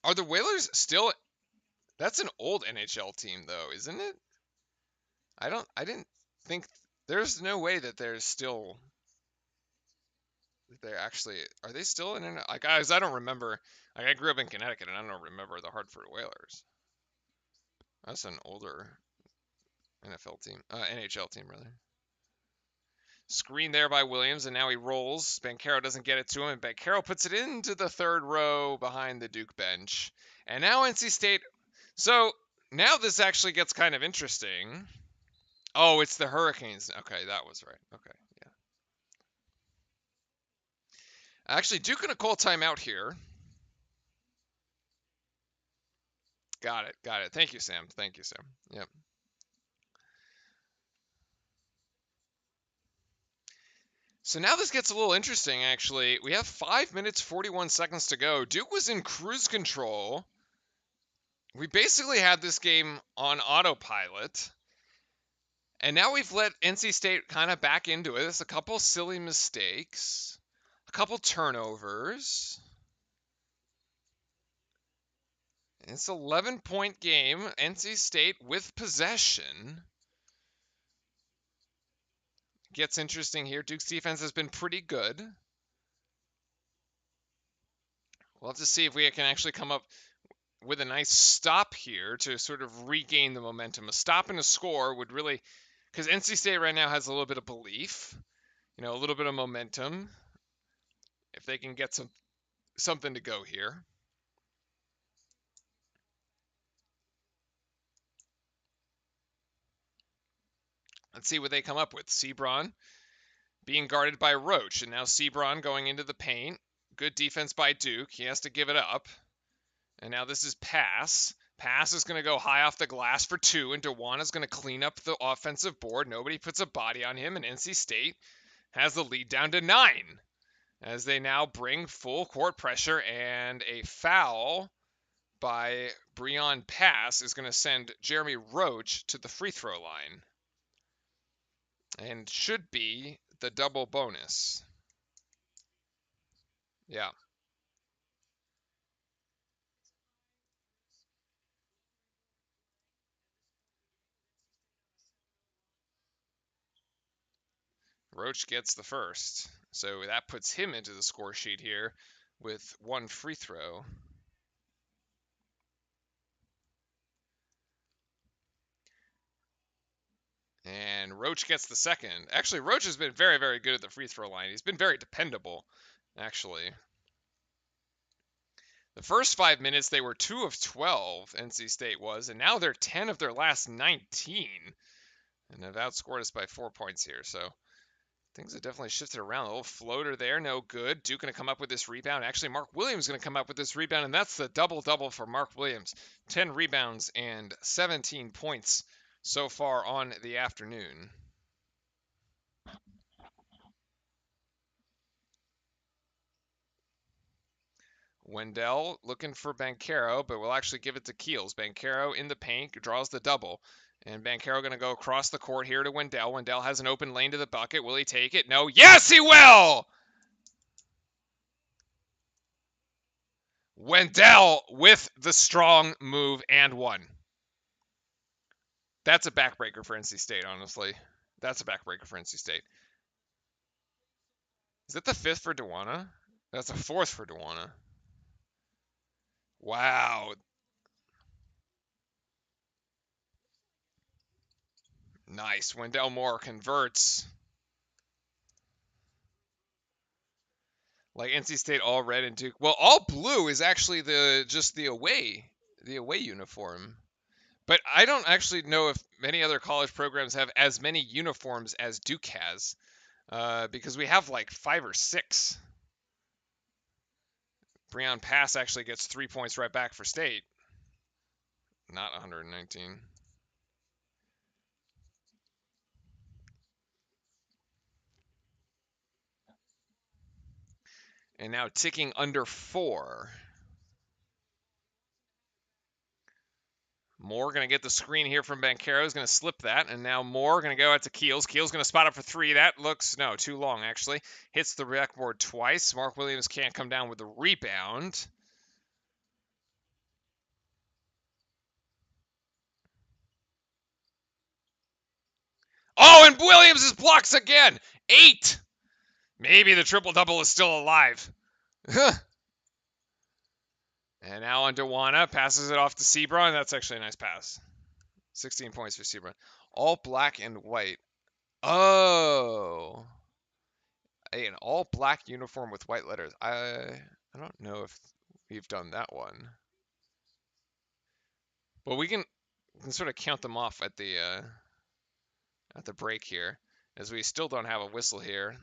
Are the Whalers still? That's an old NHL team though, isn't it? I didn't think there's no way that they're still they're actually are they still in like guys, I don't remember. Like I grew up in Connecticut and I don't remember the Hartford Whalers. That's an older NFL team. NHL team rather. Screen there by Williams, and now he rolls. Banchero doesn't get it to him, and Banchero puts it into the third row behind the Duke bench. And now NC State. So now this actually gets kind of interesting. Oh, it's the Hurricanes. Okay, that was right. Okay, yeah. Actually, Duke gonna call timeout here. Got it. Got it. Thank you, Sam. Thank you, Sam. Yep. So now this gets a little interesting, actually. We have 5 minutes, 41 seconds to go. Duke was in cruise control. We basically had this game on autopilot. And now we've let NC State kind of back into it. There's a couple silly mistakes, a couple turnovers. It's an 11-point game. NC State with possession. Gets interesting here. Duke's defense has been pretty good. We'll have to see if we can actually come up with a nice stop here to sort of regain the momentum. A stop and a score would really, because NC State right now has a little bit of belief, a little bit of momentum. If they can get something to go here. Let's see what they come up with. Sebron being guarded by Roach, and now Sebron going into the paint. Good defense by Duke. He has to give it up. And now this is pass. Pass is going to go high off the glass for 2, and Dewana's going to clean up the offensive board. Nobody puts a body on him, and NC State has the lead down to 9 as they now bring full court pressure, and a foul by Breon Pass is going to send Jeremy Roach to the free throw line and should be the double bonus. Yeah. Roach gets the first. So that puts him into the score sheet here with 1 free throw. And Roach gets the second. Actually, Roach has been very, very good at the free throw line. He's been very dependable, actually. The first 5 minutes, they were 2 of 12, NC State was, and now they're 10 of their last 19. And have outscored us by 4 points here, so things have definitely shifted around. A little floater there, no good. Duke going to come up with this rebound. Actually, Mark Williams going to come up with this rebound, and that's the double-double for Mark Williams. 10 rebounds and 17 points so far on the afternoon. Wendell looking for Banchero, but will actually give it to Keels. Banchero in the paint, draws the double. And Banchero going to go across the court here to Wendell. Wendell has an open lane to the bucket. Will he take it? No. Yes, he will! Wendell with the strong move and 1. That's a backbreaker for NC State, honestly. That's a backbreaker for NC State. Is that the 5th for Dewana? That's a 4th for Dewana. Wow. Nice. Wendell Moore converts. Like NC State all red and Duke. Well, all blue is actually just the away uniform. But I don't actually know if many other college programs have as many uniforms as Duke has, because we have like 5 or 6. Breon Pass actually gets 3 points right back for State. Not 119. And now ticking under 4. Moore going to get the screen here from Banchero. He's going to slip that. And now Moore going to go out to Keels. Keels going to spot up for 3. That looks, no, too long, actually. Hits the backboard twice. Mark Williams can't come down with the rebound. Oh, and Williams blocks again. 8. Maybe the triple-double is still alive. And now on Dewana, passes it off to Sebron. That's actually a nice pass. 16 points for Sebron. All black and white. Oh. An all black uniform with white letters. I don't know if we've done that one. But we can sort of count them off at the break here, as we still don't have a whistle here.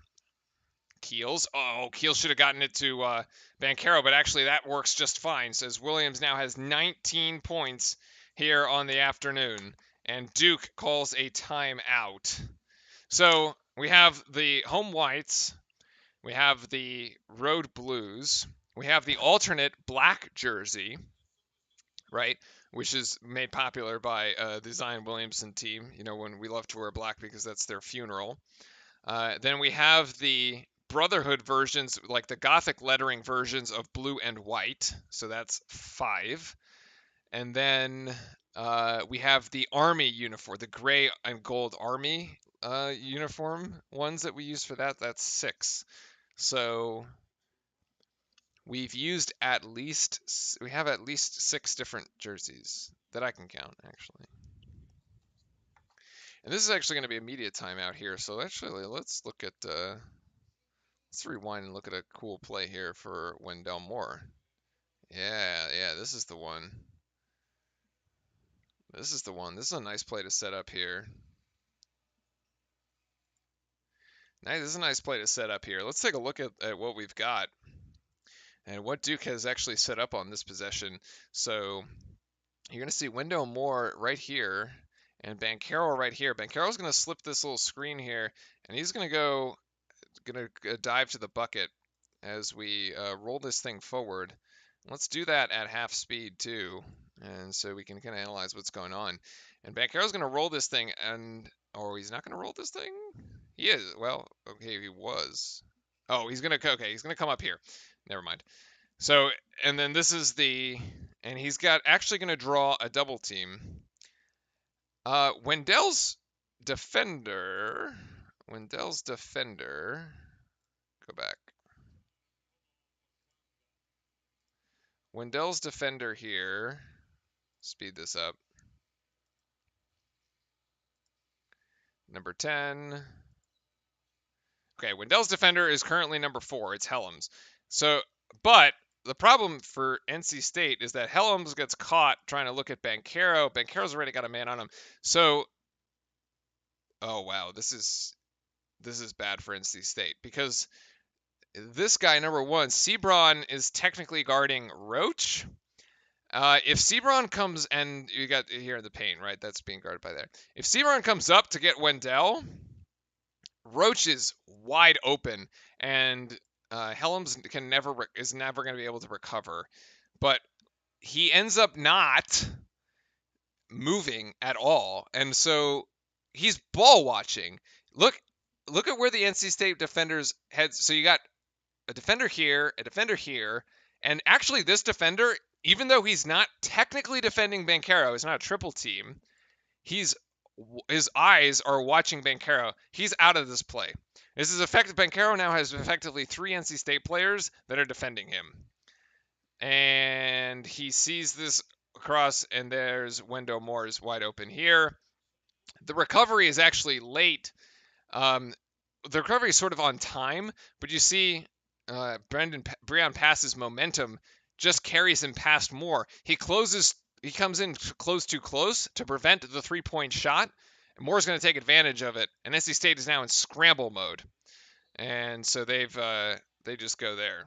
Keels. Oh, Keels should have gotten it to Banchero, but actually that works just fine, says Williams now has 19 points here on the afternoon, and Duke calls a timeout. So we have the home whites, we have the road blues, we have the alternate black jersey, right, which is made popular by the Zion Williamson team, when we love to wear black because that's their funeral. Then we have the Brotherhood versions, like the Gothic lettering versions of blue and white. So that's 5. And then we have the Army uniform, the gray and gold Army uniform ones that we use for that. That's 6. So we have at least 6 different jerseys that I can count, actually. And this is actually going to be a media timeout here. So actually, let's look at... let's rewind and look at a cool play here for Wendell Moore. Yeah, this is the one. This is the one. This is a nice play to set up here. Nice. This is a nice play to set up here. Let's take a look at what we've got and what Duke has actually set up on this possession. So you're going to see Window Moore right here and Banchero right here. Banchero's going to slip this little screen here, and he's going to dive to the bucket as we roll this thing forward. Let's do that at half speed too, and so we can kind of analyze what's going on. And Banchero's going to roll this thing, and or he's not going to roll this thing. He is. Well, okay, he was. Oh, he's gonna. Okay, he's gonna come up here. Never mind. So, and then this is and he's got actually gonna draw a double team. Wendell's defender. Wendell's defender. Go back. Wendell's defender here. Speed this up. Number 10. Okay, Wendell's defender is currently number 4. It's Helms. So, but the problem for NC State is that Helms gets caught trying to look at Banchero. Banchero's already got a man on him. So, oh wow, this is bad for NC State because this guy number 1, Sebron, is technically guarding Roach. If Sebron comes and you got here in the paint, right? That's being guarded by there. If Sebron comes up to get Wendell, Roach is wide open, and Helms is never going to be able to recover. But he ends up not moving at all, and so he's ball watching. Look at where the NC State defenders heads. So you got a defender here, and actually this defender, even though he's not technically defending Banchero, it's not a triple team. His eyes are watching Banchero. He's out of this play. This is effective. Banchero now has effectively 3 NC State players that are defending him. And he sees this across, and there's Wendell Moore's wide open here. The recovery is actually late. The recovery is sort of on time, but you see Breon Pass's momentum just carries him past Moore. He comes in too close to prevent the 3-point shot. Moore's going to take advantage of it, and NC State is now in scramble mode, and so they just go there,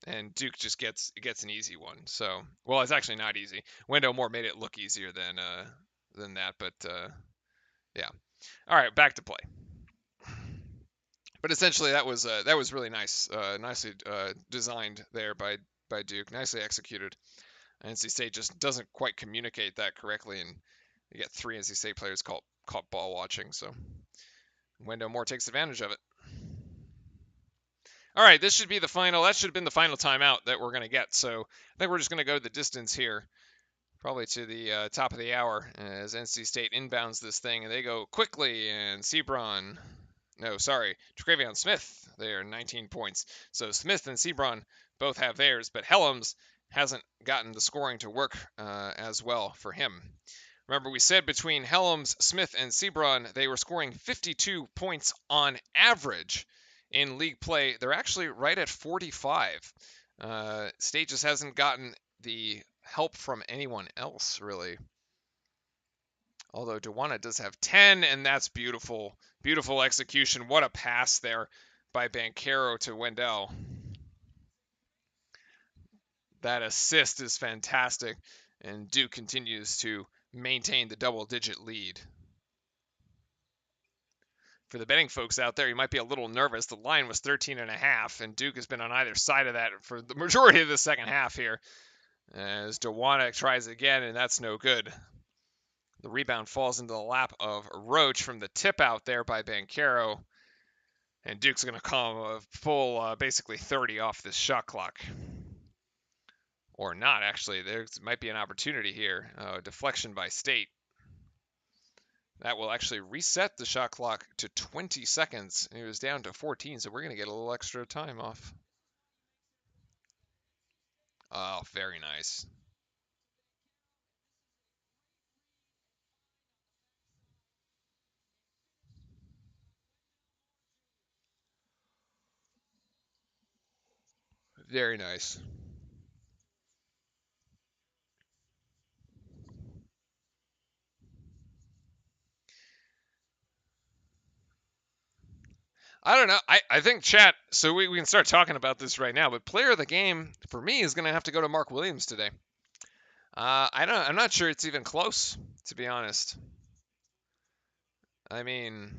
and Duke just gets an easy one. So, well, it's actually not easy. Wendell Moore made it look easier than that, but yeah. All right, back to play. But essentially, that was really nice, nicely designed there by Duke, nicely executed. NC State just doesn't quite communicate that correctly, and you get 3 NC State players caught ball watching. So Wendell Moore takes advantage of it. All right, this should be the final. That should have been the final timeout that we're going to get. So I think we're just going to go the distance here, probably to the top of the hour as NC State inbounds this thing, and they go quickly. And Sebron, no, sorry, Travion Smith, they are 19 points. So Smith and Sebron both have theirs, but Helms hasn't gotten the scoring to work as well for him. Remember, we said between Helms, Smith, and Sebron, they were scoring 52 points on average in league play. They're actually right at 45. State just hasn't gotten the help from anyone else, really. Although Dewana does have 10, and that's beautiful. Beautiful execution. What a pass there by Banchero to Wendell. That assist is fantastic, and Duke continues to maintain the double-digit lead. For the betting folks out there, you might be a little nervous. The line was 13.5, and Duke has been on either side of that for the majority of the second half here. As Dewana tries again, and that's no good. The rebound falls into the lap of Roach from the tip out there by Banchero. And Duke's going to come a full, basically 30 off this shot clock. Or not, actually. There might be an opportunity here. Deflection by State. That will actually reset the shot clock to 20 seconds. It was down to 14, so we're going to get a little extra time off. Oh, very nice. Very nice. I don't know. I think chat. So we can start talking about this right now. But player of the game for me is going to have to go to Mark Williams today. I don't. I'm not sure it's even close, to be honest. I mean,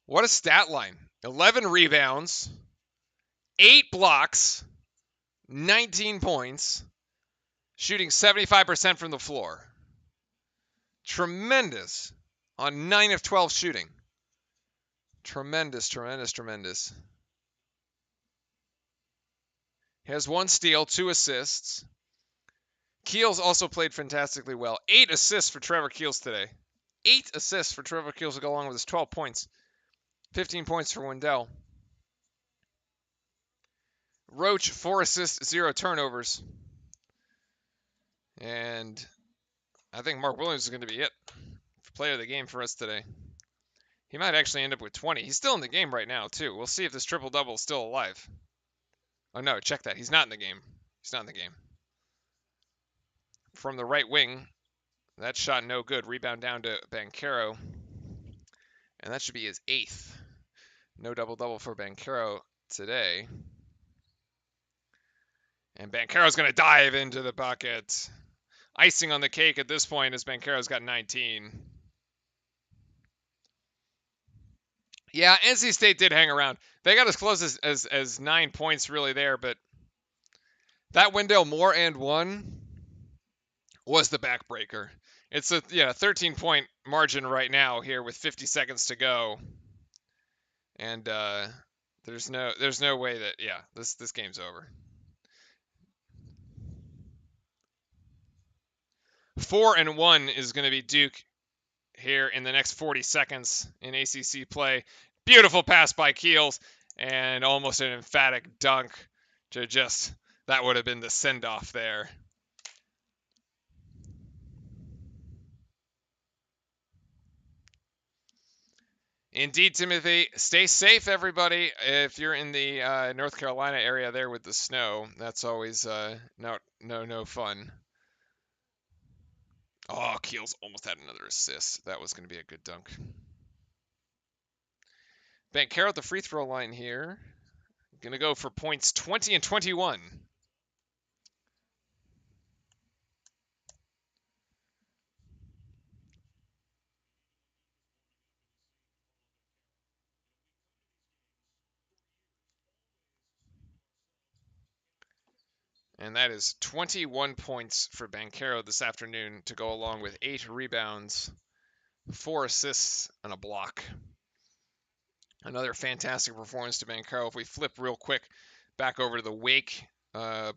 what a stat line! 11 rebounds, 8 blocks, 19 points, shooting 75% from the floor. Tremendous on 9 of 12 shooting. Tremendous, tremendous, tremendous. He has 1 steal, 2 assists. Keels also played fantastically well. 8 assists for Trevor Keels today. 8 assists for Trevor Keels to go along with his 12 points. 15 points for Wendell. Roach, 4 assists, 0 turnovers. And I think Mark Williams is going to be it for player of the game for us today. He might actually end up with 20. He's still in the game right now, too. We'll see if this triple-double is still alive. Oh, no, check that. He's not in the game. He's not in the game. From the right wing, that shot no good. Rebound down to Banchero. And that should be his 8th. No double-double for Banchero today. And Banchero's going to dive into the bucket. Icing on the cake at this point as Banchero's got 19. Yeah, NC State did hang around. They got as close as 9 points really there, but that Wendell Moore and 1 was the backbreaker. It's a 13-point margin right now here with 50 seconds to go. And there's no way that this game's over. 4-1 is going to be Duke here in the next 40 seconds in ACC play. Beautiful pass by Keels and almost an emphatic dunk to that would have been the send-off there. Indeed, Timothy. Stay safe, everybody. If you're in the North Carolina area there with the snow, that's always no fun. Oh, Keels almost had another assist. That was going to be a good dunk. Banchero at the free throw line here. Going to go for points 20 and 21. And that is 21 points for Banchero this afternoon to go along with 8 rebounds, 4 assists, and a block. Another fantastic performance to Banchero. If we flip real quick back over to the Wake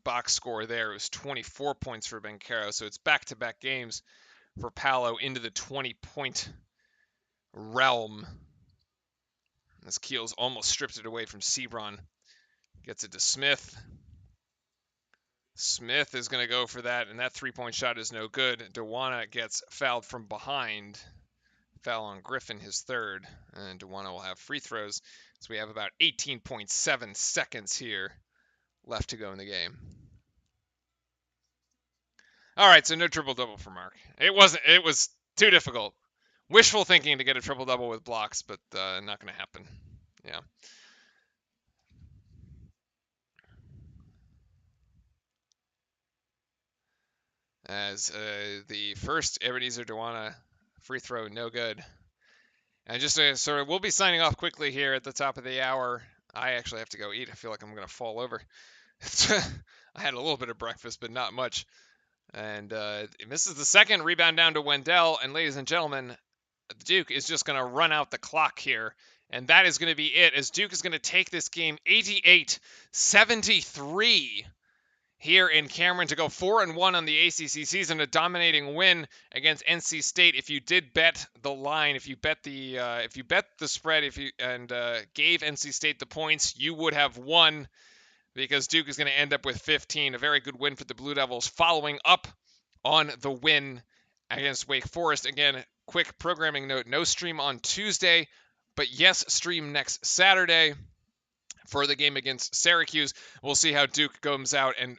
box score there, it was 24 points for Banchero. So it's back-to-back games for Paolo into the 20-point realm. As Keels almost stripped it away from Sebron. Gets it to Smith. Smith is going to go for that, and that three-point shot is no good. Dewana gets fouled from behind. Foul on Griffin, his 3rd, and Dewana will have free throws. So we have about 18.7 seconds here left to go in the game. All right, so no triple-double for Mark. It was too difficult. Wishful thinking to get a triple-double with blocks, but not going to happen. Yeah. As the first Ebenezer Dewana free throw, no good. And just we'll be signing off quickly here at the top of the hour. I actually have to go eat. I feel like I'm going to fall over. I had a little bit of breakfast, but not much. And this is the second rebound down to Wendell. And ladies and gentlemen, Duke is just going to run out the clock here. And that is going to be it, as Duke is going to take this game 88-73 here in Cameron to go 4-1 on the ACC season, a dominating win against NC State. If you did bet the line, if you bet the spread, and gave NC State the points, you would have won, because Duke is going to end up with 15. A very good win for the Blue Devils, following up on the win against Wake Forest. Again, quick programming note: no stream on Tuesday, but yes, stream next Saturday for the game against Syracuse. We'll see how Duke goes out and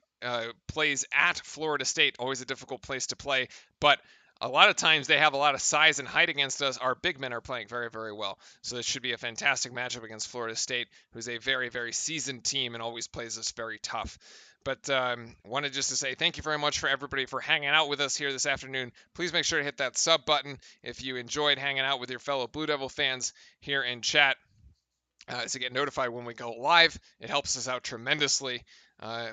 plays at Florida State. Always a difficult place to play, but a lot of times they have a lot of size and height against us. Our big men are playing very, very well. So this should be a fantastic matchup against Florida State, who's a very, very seasoned team and always plays us very tough. But wanted just to say thank you very much for everybody for hanging out with us here this afternoon. Please make sure to hit that sub button if you enjoyed hanging out with your fellow Blue Devil fans here in chat to get notified when we go live. It helps us out tremendously.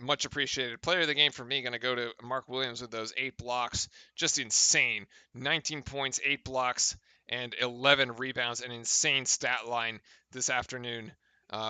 Much appreciated. Player of the game for me going to go to Mark Williams with those 8 blocks. Just insane. 19 points, 8 blocks, and 11 rebounds. An insane stat line this afternoon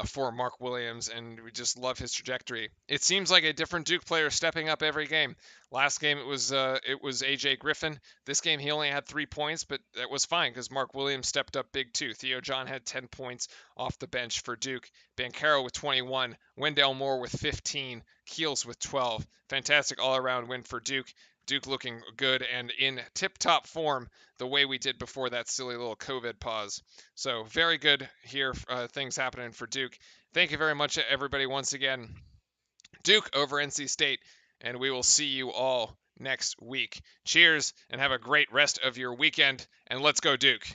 for Mark Williams, and we just love his trajectory. It seems like a different Duke player stepping up every game. Last game it was AJ Griffin. This game he only had 3 points, but that was fine because Mark Williams stepped up big too. Theo John had 10 points off the bench for Duke. Bancaro with 21, Wendell Moore with 15, Keels with 12. Fantastic all-around win for Duke. Duke looking good and in tip-top form the way we did before that silly little COVID pause. So very good here, things happening for Duke. Thank you very much, everybody, once again. Duke over NC State, and we will see you all next week. Cheers, and have a great rest of your weekend, and let's go Duke.